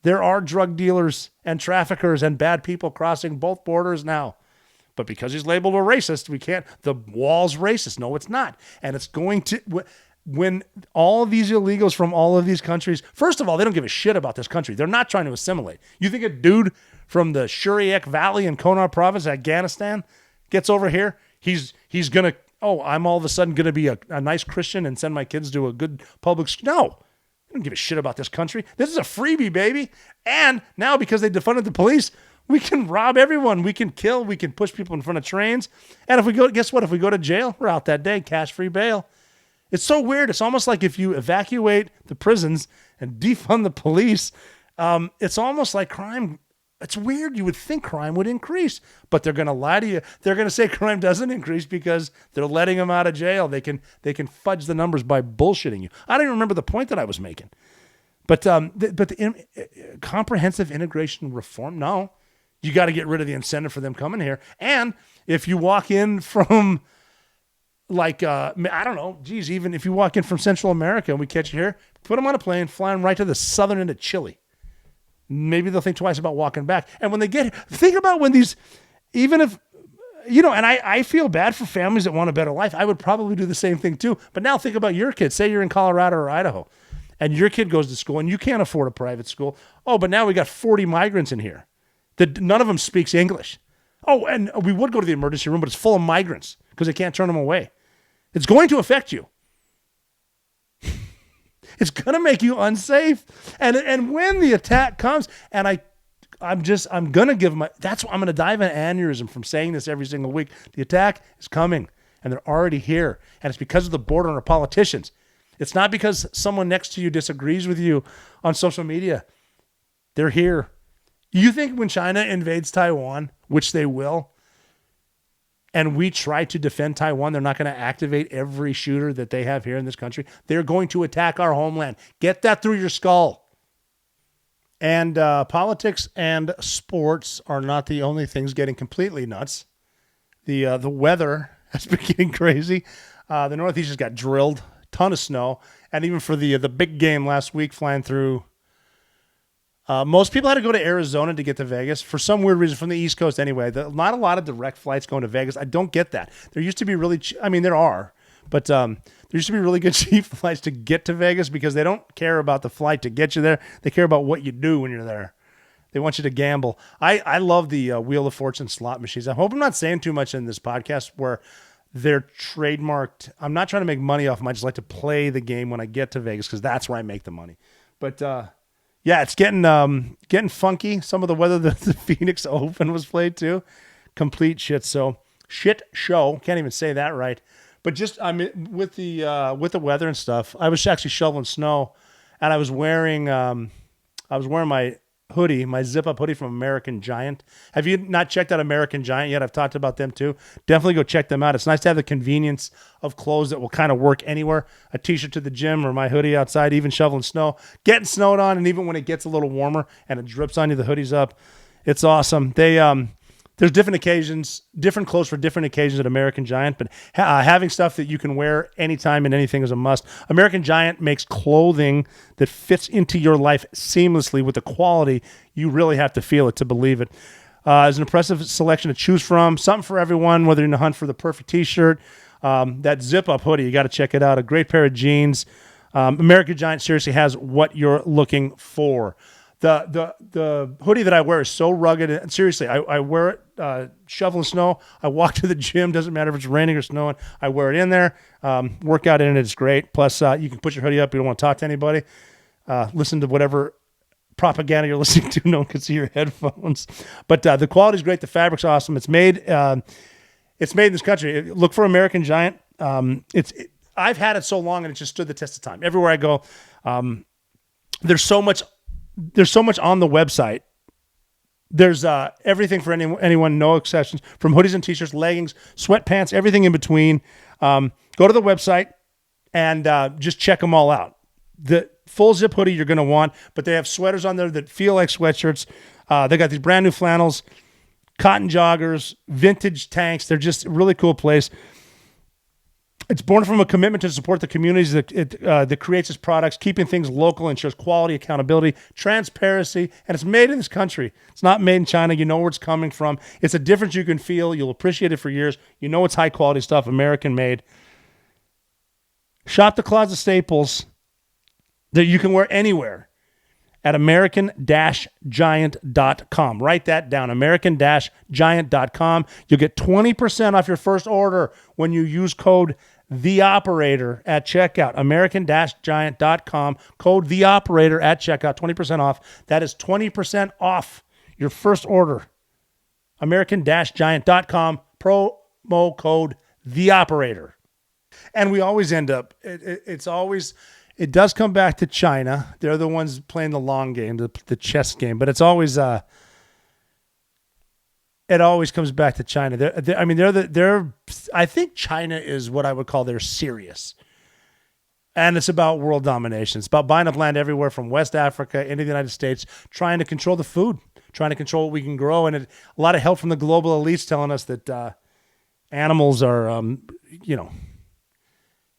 There are drug dealers and traffickers and bad people crossing both borders now. But because he's labeled a racist, the wall's racist. No, it's not. And it's going to, when all these illegals from all of these countries, first of all, they don't give a shit about this country. They're not trying to assimilate. You think a dude from the Shuriak Valley in Kunar province, Afghanistan, gets over here, he's going to, I'm all of a sudden going to be a nice Christian and send my kids to a good public school. No. I don't give a shit about this country. This is a freebie, baby. And now because they defunded the police, we can rob everyone. We can kill. We can push people in front of trains. And if we go to jail, we're out that day, cash-free bail. It's so weird. It's almost like if you evacuate the prisons and defund the police, it's almost like crime. It's weird. You would think crime would increase, but they're going to lie to you. They're going to say crime doesn't increase because they're letting them out of jail. They can fudge the numbers by bullshitting you. I don't even remember the point that I was making. But the comprehensive integration reform, no. You got to get rid of the incentive for them coming here. And if you walk in from even if you walk in from Central America and we catch you here, put them on a plane, fly them right to the southern end of Chile. Maybe they'll think twice about walking back. And when they think about when these, even if, and I feel bad for families that want a better life. I would probably do the same thing too. But now think about your kids. Say you're in Colorado or Idaho and your kid goes to school and you can't afford a private school. Oh, but now we got 40 migrants in here that none of them speaks English. Oh, and we would go to the emergency room, but it's full of migrants because they can't turn them away. It's going to affect you. It's going to make you unsafe. And when the attack comes, and I'm going to give I'm going to die of an aneurysm from saying this every single week. The attack is coming and they're already here. And it's because of the border and our politicians. It's not because someone next to you disagrees with you on social media. They're here. You think when China invades Taiwan, which they will, and we try to defend Taiwan, they're not going to activate every shooter that they have here in this country. They're going to attack our homeland. Get that through your skull. And politics and sports are not the only things getting completely nuts. The weather has been getting crazy. The Northeast just got drilled, ton of snow, and even for the big game last week, flying through. Most people had to go to Arizona to get to Vegas for some weird reason from the East Coast anyway. Not a lot of direct flights going to Vegas. I don't get that. There used to be really, there are, but there used to be really good cheap flights to get to Vegas because they don't care about the flight to get you there. They care about what you do when you're there. They want you to gamble. I love the Wheel of Fortune slot machines. I hope I'm not saying too much in this podcast where they're trademarked. I'm not trying to make money off them. I just like to play the game when I get to Vegas because that's where I make the money. But yeah, it's getting funky. Some of the weather, the Phoenix Open was played too. Complete shit show. Can't even say that right. But just with the weather and stuff, I was actually shoveling snow, and I was wearing my hoodie, my zip-up hoodie from American Giant. Have you not checked out American Giant yet? I've talked about them too. Definitely go check them out. It's nice to have the convenience of clothes that will kind of work anywhere. A t-shirt to the gym or my hoodie outside, even shoveling snow, getting snowed on, and even when it gets a little warmer and it drips on you, the hoodie's up. It's awesome. There's different occasions, different clothes for different occasions at American Giant, but having stuff that you can wear anytime and anything is a must. American Giant makes clothing that fits into your life seamlessly with the quality. You really have to feel it to believe it. There's an impressive selection to choose from, something for everyone, whether you're in the hunt for the perfect t-shirt, that zip-up hoodie, you got to check it out, a great pair of jeans. American Giant seriously has what you're looking for. The hoodie that I wear is so rugged. And seriously, I wear it shoveling snow. I walk to the gym. Doesn't matter if it's raining or snowing. I wear it in there. Work out in it. It's great. Plus, you can put your hoodie up. You don't want to talk to anybody. Listen to whatever propaganda you're listening to. No one can see your headphones. But the quality is great. The fabric's awesome. It's made in this country. Look for American Giant. I've had it so long, and it just stood the test of time. Everywhere I go, there's so much on the website. There's everything for anyone, no exceptions, from hoodies and t-shirts, leggings, sweatpants, everything in between. Go to the website and just check them all out. The full zip hoodie you're going to want, but they have sweaters on there that feel like sweatshirts. They got these brand new flannels, cotton joggers, vintage tanks. They're just a really cool place. It's born from a commitment to support the communities that creates its products, keeping things local, ensures quality, accountability, transparency, and it's made in this country. It's not made in China. You know where it's coming from. It's a difference you can feel. You'll appreciate it for years. You know it's high-quality stuff, American-made. Shop the closet staples that you can wear anywhere at American-Giant.com. Write that down, American-Giant.com. You'll get 20% off your first order when you use code THEOPERATOR at checkout. American-Giant.com. Code THEOPERATOR at checkout. 20% off. That is 20% off your first order. American-Giant.com. Promo code THEOPERATOR. And we always end up, it does come back to China. They're the ones playing the long game, the chess game, but it's always, it always comes back to China. I think China is what I would call they're serious. And it's about world domination. It's about buying up land everywhere from West Africa into the United States, trying to control the food, trying to control what we can grow. And a lot of help from the global elites telling us that animals are,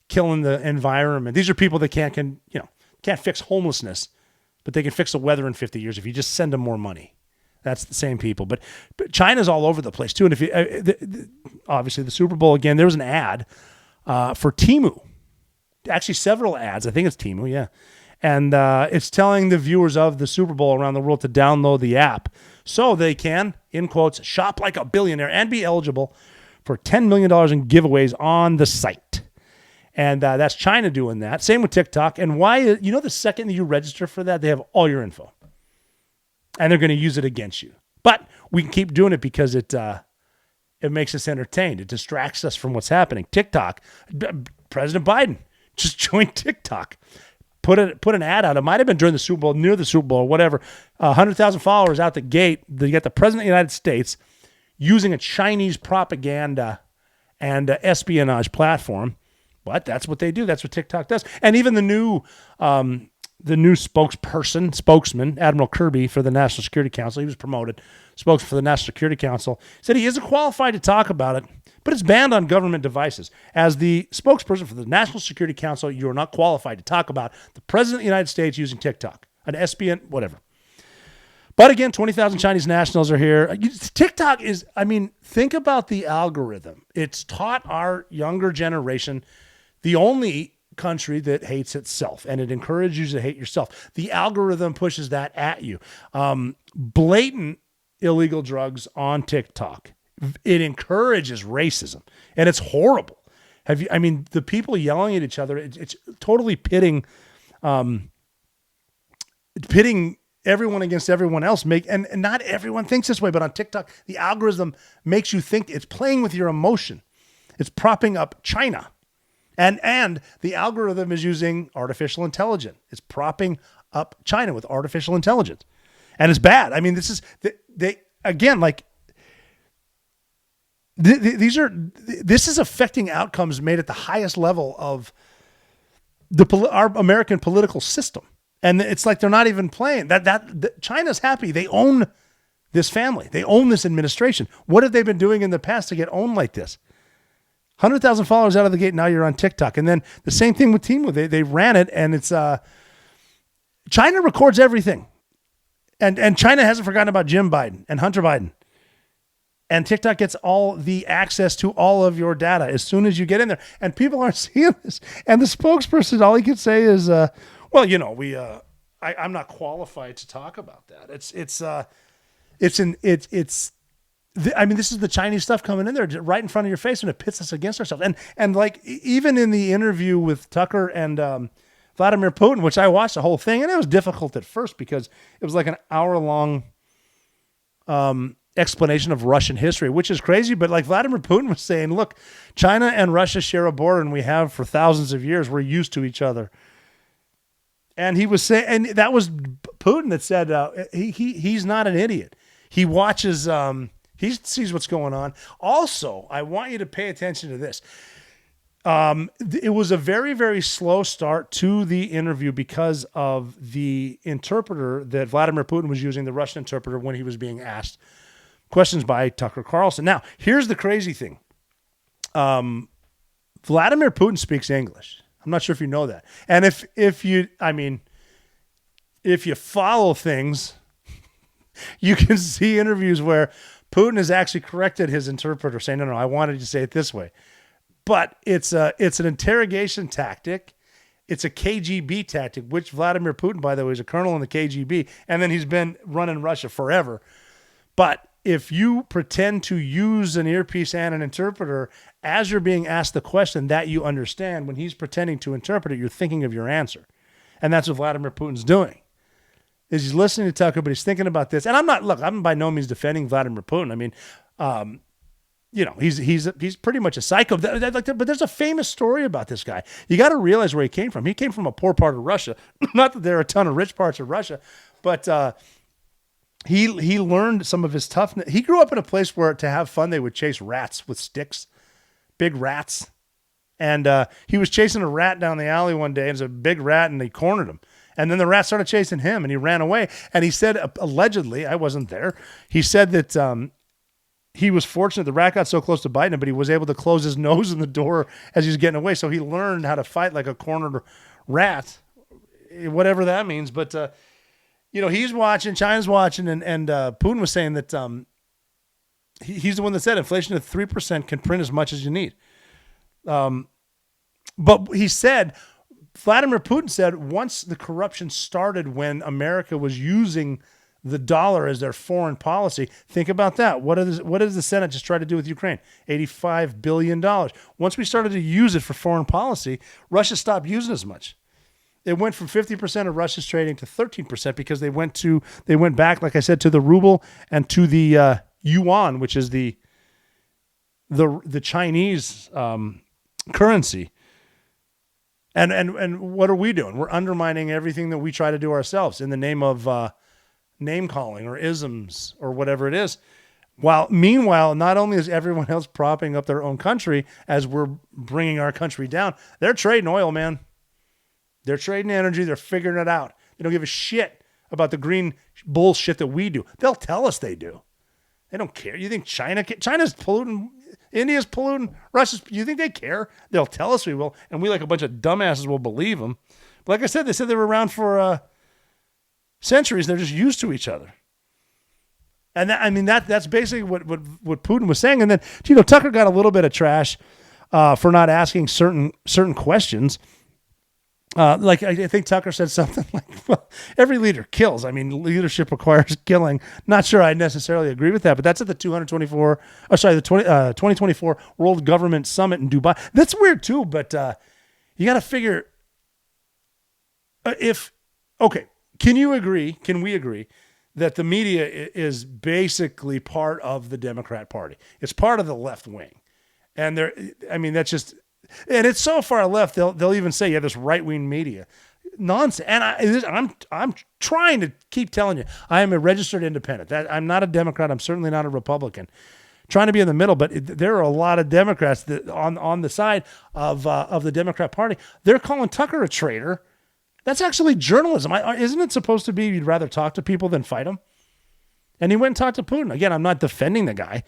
killing the environment. These are people that can't fix homelessness, but they can fix the weather in 50 years if you just send them more money. That's the same people. But China's all over the place too. And if you obviously the Super Bowl again, there was an ad for Temu. Actually, several ads. I think it's Temu, yeah. And it's telling the viewers of the Super Bowl around the world to download the app so they can, in quotes, shop like a billionaire and be eligible for $10 million in giveaways on the site. And that's China doing that. Same with TikTok. And why, the second that you register for that, they have all your info. And they're going to use it against you. But we can keep doing it because it makes us entertained. It distracts us from what's happening. TikTok, President Biden just joined TikTok. Put an ad out. It might have been during the Super Bowl, near the Super Bowl, whatever. 100,000 followers out the gate. You got the President of the United States using a Chinese propaganda and espionage platform. But that's what they do. That's what TikTok does. And even the new spokesman, Admiral Kirby for the National Security Council, he was promoted, spokesman for the National Security Council, said he isn't qualified to talk about it, but it's banned on government devices. As the spokesperson for the National Security Council, you are not qualified to talk about the President of the United States using TikTok, an espion, whatever. But again, 20,000 Chinese nationals are here. TikTok is, think about the algorithm. It's taught our younger generation the only country that hates itself, and it encourages you to hate yourself. The algorithm pushes that at you. Blatant illegal drugs on TikTok. it encourages racism, and it's horrible. The people yelling at each other, it's totally pitting everyone against everyone else. And not everyone thinks this way, but on TikTok, the algorithm makes you think. It's playing with your emotion. It's propping up China. And the algorithm is using artificial intelligence. It's propping up China with artificial intelligence. And it's bad. I mean, this is, this is affecting outcomes made at the highest level of our American political system. And it's like they're not even playing. That China's happy. They own this family. They own this administration. What have they been doing in the past to get owned like this? 100,000 followers out of the gate. Now you're on TikTok. And then the same thing with Temu. They ran it, and it's China records everything. And China hasn't forgotten about Jim Biden and Hunter Biden. And TikTok gets all the access to all of your data as soon as you get in there. And people aren't seeing this. And the spokesperson, all he could say is, I'm not qualified to talk about that. This is the Chinese stuff coming in there right in front of your face, and it pits us against ourselves. And like, even in the interview with Tucker and Vladimir Putin, which I watched the whole thing, and it was difficult at first because it was like an hour-long explanation of Russian history, which is crazy. But like Vladimir Putin was saying, look, China and Russia share a border, and we have for thousands of years. We're used to each other. And he was saying, and that was Putin that said he's not an idiot. He watches, he sees what's going on. Also, I want you to pay attention to this. It was a very, very slow start to the interview because of the interpreter that Vladimir Putin was using, the Russian interpreter, when he was being asked questions by Tucker Carlson. Now, here's the crazy thing. Vladimir Putin speaks English. I'm not sure if you know that. And if you follow things, you can see interviews where Putin has actually corrected his interpreter, saying, no, I wanted you to say it this way. But it's an interrogation tactic. It's a KGB tactic, which Vladimir Putin, by the way, is a colonel in the KGB, and then he's been running Russia forever. But if you pretend to use an earpiece and an interpreter as you're being asked the question that you understand, when he's pretending to interpret it, you're thinking of your answer. And that's what Vladimir Putin's doing. Is he's listening to Tucker, but he's thinking about this. And I'm by no means defending Vladimir Putin. I mean, he's pretty much a psycho. But there's a famous story about this guy. You got to realize where he came from. He came from a poor part of Russia. Not that there are a ton of rich parts of Russia, but he learned some of his toughness. He grew up in a place where, to have fun, they would chase rats with sticks, big rats. And he was chasing a rat down the alley one day, and it was a big rat, and they cornered him. And then the rat started chasing him, and he ran away. And he said, allegedly, I wasn't there, he said that he was fortunate the rat got so close to biting him, but he was able to close his nose in the door as he was getting away. So he learned how to fight like a cornered rat, whatever that means. But, he's watching, China's watching, and Putin was saying that he's the one that said inflation at 3% can print as much as you need. But he said, Vladimir Putin said, once the corruption started when America was using the dollar as their foreign policy, think about that. What does the Senate just try to do with Ukraine? $85 billion. Once we started to use it for foreign policy, Russia stopped using as much. It went from 50% of Russia's trading to 13% because they went back, like I said, to the ruble and to the yuan, which is the Chinese currency. And what are we doing? We're undermining everything that we try to do ourselves in the name of name calling or isms or whatever it is. Meanwhile, not only is everyone else propping up their own country as we're bringing our country down, they're trading oil, man. They're trading energy. They're figuring it out. They don't give a shit about the green bullshit that we do. They'll tell us they do. They don't care. You think China's polluting, India's polluting, Russia's, you think they care? They'll tell us we will, and we like a bunch of dumbasses will believe them. But like I said, they said they were around for centuries. They're just used to each other. And that's basically what Putin was saying. And then, Tucker got a little bit of trash for not asking certain questions. I think Tucker said something like, well, every leader kills. I mean, leadership requires killing. Not sure I necessarily agree with that, but that's at the 2024 World Government Summit in Dubai. That's weird too, but you got to figure can we agree that the media is basically part of the Democrat Party? It's part of the left wing. And that's just, and it's so far left, they'll even say, yeah, this right-wing media. Nonsense. And I'm trying to keep telling you, I am a registered independent. I'm not a Democrat. I'm certainly not a Republican. Trying to be in the middle, but there are a lot of Democrats that on the side of the Democrat Party. They're calling Tucker a traitor. That's actually journalism. Isn't it supposed to be you'd rather talk to people than fight them? And he went and talked to Putin. Again, I'm not defending the guy,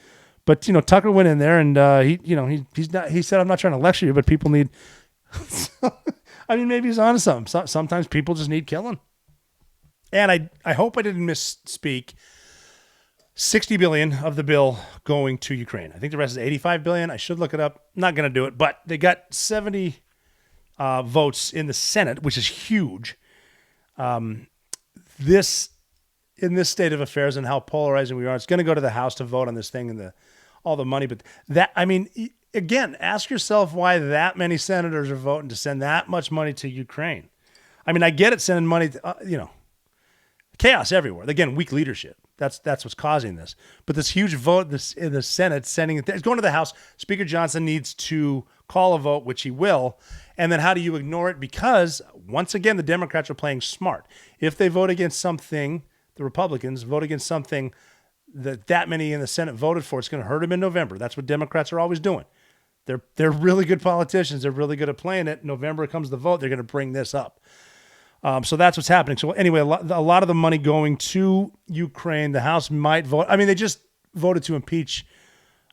but Tucker went in there and he said, I'm not trying to lecture you, but people need. Maybe he's onto something. Sometimes people just need killing. And I hope I didn't misspeak. $60 billion of the bill going to Ukraine. I think the rest is $85 billion. I should look it up. Not going to do it, but they got 70 votes in the Senate, which is huge. In this state of affairs and how polarizing we are, it's going to go to the House to vote on this thing and all the money. But again, ask yourself why that many senators are voting to send that much money to Ukraine. I get it, sending money to, chaos everywhere. Again, weak leadership. That's what's causing this. But this huge vote in the Senate, it's going to the House. Speaker Johnson needs to call a vote, which he will. And then how do you ignore it? Because, once again, the Democrats are playing smart. If they vote against something, the Republicans vote against something that many in the Senate voted for, it's going to hurt them in November. That's what Democrats are always doing. They're really good politicians. They're really good at playing it. November comes the vote. They're going to bring this up. So that's what's happening. So anyway, a lot of the money going to Ukraine. The House might vote. They just voted to impeach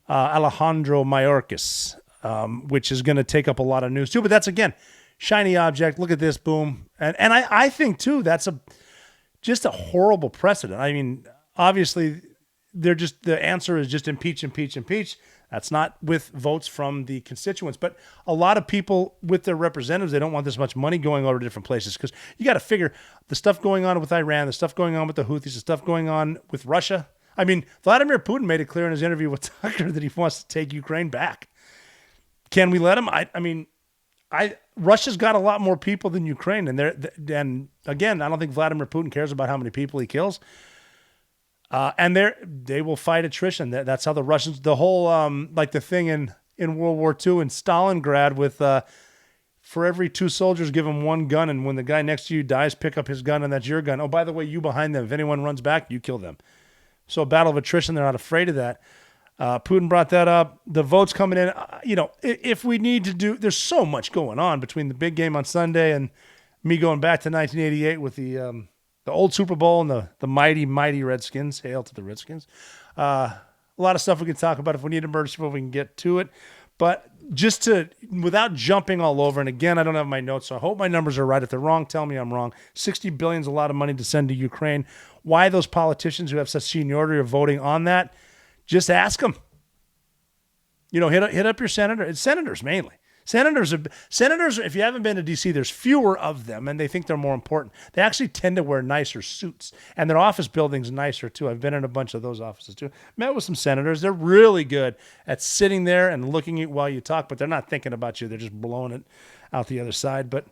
Alejandro Mayorkas, which is going to take up a lot of news too. But that's, again, shiny object. Look at this, boom. And I think too that's just a horrible precedent. Obviously, the answer is just impeach, impeach, impeach. That's not with votes from the constituents, but a lot of people with their representatives, they don't want this much money going over to different places, because you got to figure the stuff going on with Iran, the stuff going on with the Houthis, the stuff going on with Russia. Vladimir Putin made it clear in his interview with Tucker that he wants to take Ukraine back. Can we let him? Russia's got a lot more people than Ukraine, and again, I don't think Vladimir Putin cares about how many people he kills. And they will fight attrition. That's how the Russians, the whole, like the thing in World War II in Stalingrad with, for every 2 soldiers, give them 1 gun. And when the guy next to you dies, pick up his gun and that's your gun. Oh, by the way, you behind them. If anyone runs back, you kill them. So a battle of attrition, they're not afraid of that. Putin brought that up. The votes coming in, if we need to do, there's so much going on between the big game on Sunday and me going back to 1988 with the old Super Bowl and the mighty, mighty Redskins. Hail to the Redskins. A lot of stuff we can talk about. If we need emergency, we can get to it. But just without jumping all over, and again, I don't have my notes, so I hope my numbers are right. If they're wrong, tell me I'm wrong. $60 billion is a lot of money to send to Ukraine. Why those politicians who have such seniority are voting on that? Just ask them. Hit up your senator. It's senators mainly. Senators, if you haven't been to D.C., there's fewer of them, and they think they're more important. They actually tend to wear nicer suits, and their office building's nicer, too. I've been in a bunch of those offices, too. Met with some senators. They're really good at sitting there and looking at you while you talk, but they're not thinking about you. They're just blowing it out the other side. But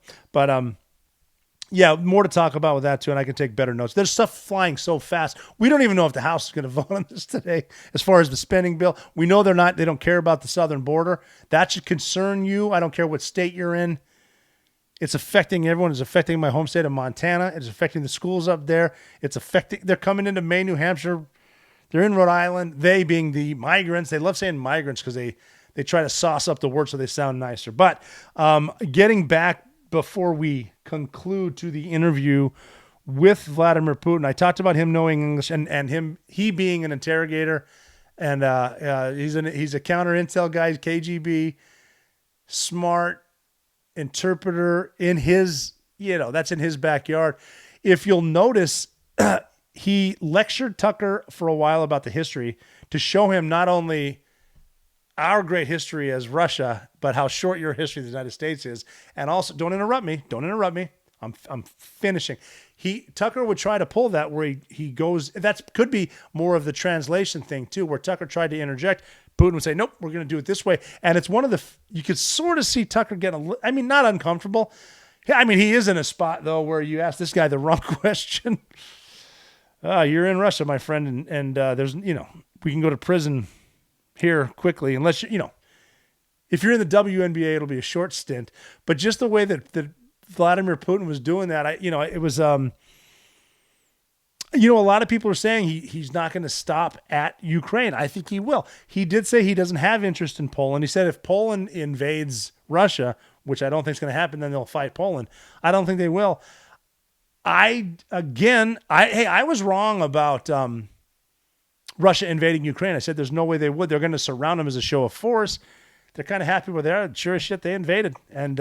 yeah, more to talk about with that, too, and I can take better notes. There's stuff flying so fast. We don't even know if the House is going to vote on this today as far as the spending bill. We know they don't care about the southern border. That should concern you. I don't care what state you're in. It's affecting everyone. It's affecting my home state of Montana. It's affecting the schools up there. They're coming into Maine, New Hampshire. They're in Rhode Island. They being the migrants. They love saying migrants because they try to sauce up the word so they sound nicer. But getting back before we conclude to the interview with Vladimir Putin, I talked about him knowing English and he being an interrogator, and he's a counter intel guy, KGB, smart interpreter in his, that's in his backyard. If you'll notice, he lectured Tucker for a while about the history to show him not only our great history as Russia, but how short your history of the United States is. And also, don't interrupt me. I'm finishing. Tucker would try to pull that where he goes. That could be more of the translation thing too, where Tucker tried to interject. Putin would say, "Nope, we're going to do it this way." And it's one of the you could sort of see Tucker get not uncomfortable. I mean, he is in a spot though where you ask this guy the wrong question. You're in Russia, my friend, and there's we can go to prison here quickly unless if you're in the WNBA, it'll be a short stint. But just the way that Vladimir Putin was doing that, it was a lot of people are saying he's not going to stop at Ukraine. I think he will. He did say he doesn't have interest in Poland. He said if Poland invades Russia, which I don't think is going to happen, then they'll fight Poland. I don't think they will. I was wrong about Russia invading Ukraine. I said there's no way they would. They're going to surround them as a show of force. They're kind of happy where they are. Sure as shit, they invaded. And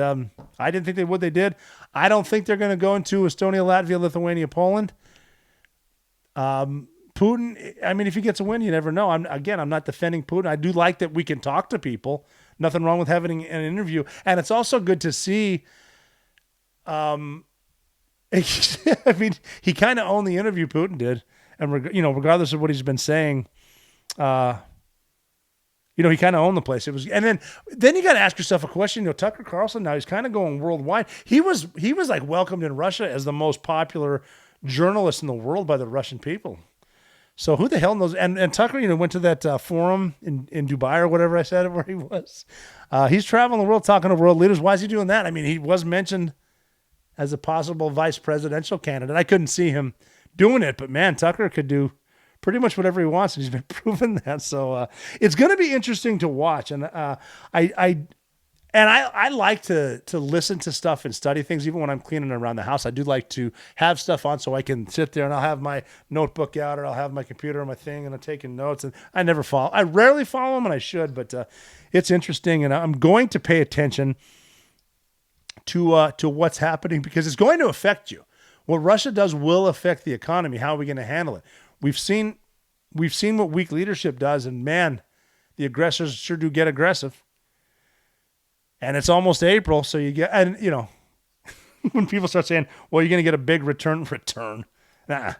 I didn't think they would. They did. I don't think they're going to go into Estonia, Latvia, Lithuania, Poland. Putin, I mean, if he gets a win, you never know. I'm not defending Putin. I do like that we can talk to people. Nothing wrong with having an interview. And it's also good to see, I mean, he kind of owned the interview, Putin did. And, regardless of what he's been saying, he kind of owned the place. It was, and then you got to ask yourself a question. Tucker Carlson now he's kind of going worldwide. He was like welcomed in Russia as the most popular journalist in the world by the Russian people. So who the hell knows? And Tucker, went to that forum in Dubai or whatever I said where he was. He's traveling the world talking to world leaders. Why is he doing that? I mean, he was mentioned as a possible vice presidential candidate. I couldn't see him doing it, but man, Tucker could do pretty much whatever he wants, and he's been proving that. So it's going to be interesting to watch. And I like to listen to stuff and study things, even when I'm cleaning around the house. I do like to have stuff on so I can sit there and I'll have my notebook out or I'll have my computer on my thing and I'm taking notes. And I rarely follow them, and I should, but it's interesting. And I'm going to pay attention to what's happening because it's going to affect you. What Russia does will affect the economy. How are we going to handle it? We've seen what weak leadership does, and man, the aggressors sure do get aggressive. And it's almost April, so you get, and when people start saying, well, you're going to get a big return. Nah.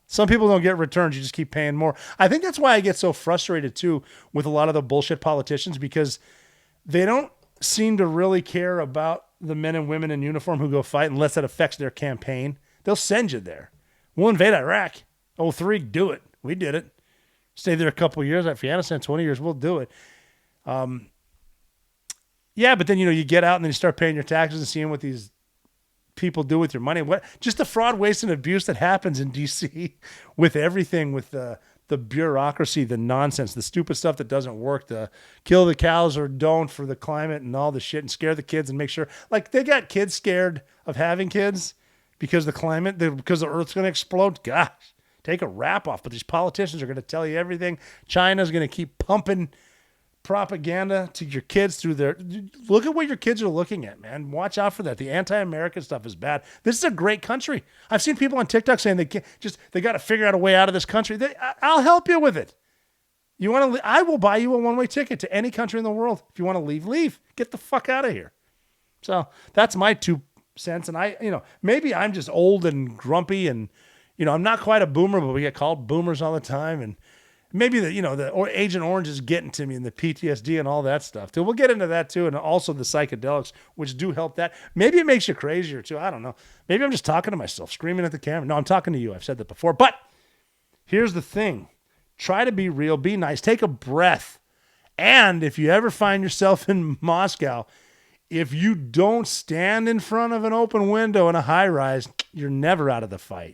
Some people don't get returns. You just keep paying more. I think that's why I get so frustrated too with a lot of the bullshit politicians, because they don't seem to really care about the men and women in uniform who go fight unless that affects their campaign. They'll send you there. We'll invade Iraq. 2003, do it. We did it. Stay there a couple of years. Afghanistan, 20 years, we'll do it. Yeah, but then, you get out and then you start paying your taxes and seeing what these people do with your money. Just the fraud, waste, and abuse that happens in D.C. with everything, with the bureaucracy, the nonsense, the stupid stuff that doesn't work, the kill the cows or don't for the climate and all the shit, and scare the kids and make sure, like, they got kids scared of having kids because the climate, because the earth's going to explode. Gosh, take a wrap off. But these politicians are going to tell you everything. China's going to keep pumping propaganda to your kids through their, look at what your kids are looking at, man. Watch out for that. The anti-American stuff is bad. This is a great country. I've seen people on TikTok saying they got to figure out a way out of this country. I'll help you with it. You want to? I will buy you a one-way ticket to any country in the world. If you want to leave. Get the fuck out of here. So that's my 2 cents. And maybe I'm just old and grumpy, and I'm not quite a boomer, but we get called boomers all the time, and maybe the Agent Orange is getting to me, and the PTSD and all that stuff too. We'll get into that too, and also the psychedelics, which do help that. Maybe it makes you crazier too. I don't know. Maybe I'm just talking to myself, screaming at the camera. No, I'm talking to you. I've said that before. But here's the thing. Try to be real. Be nice. Take a breath. And if you ever find yourself in Moscow, if you don't stand in front of an open window in a high-rise, you're never out of the fight.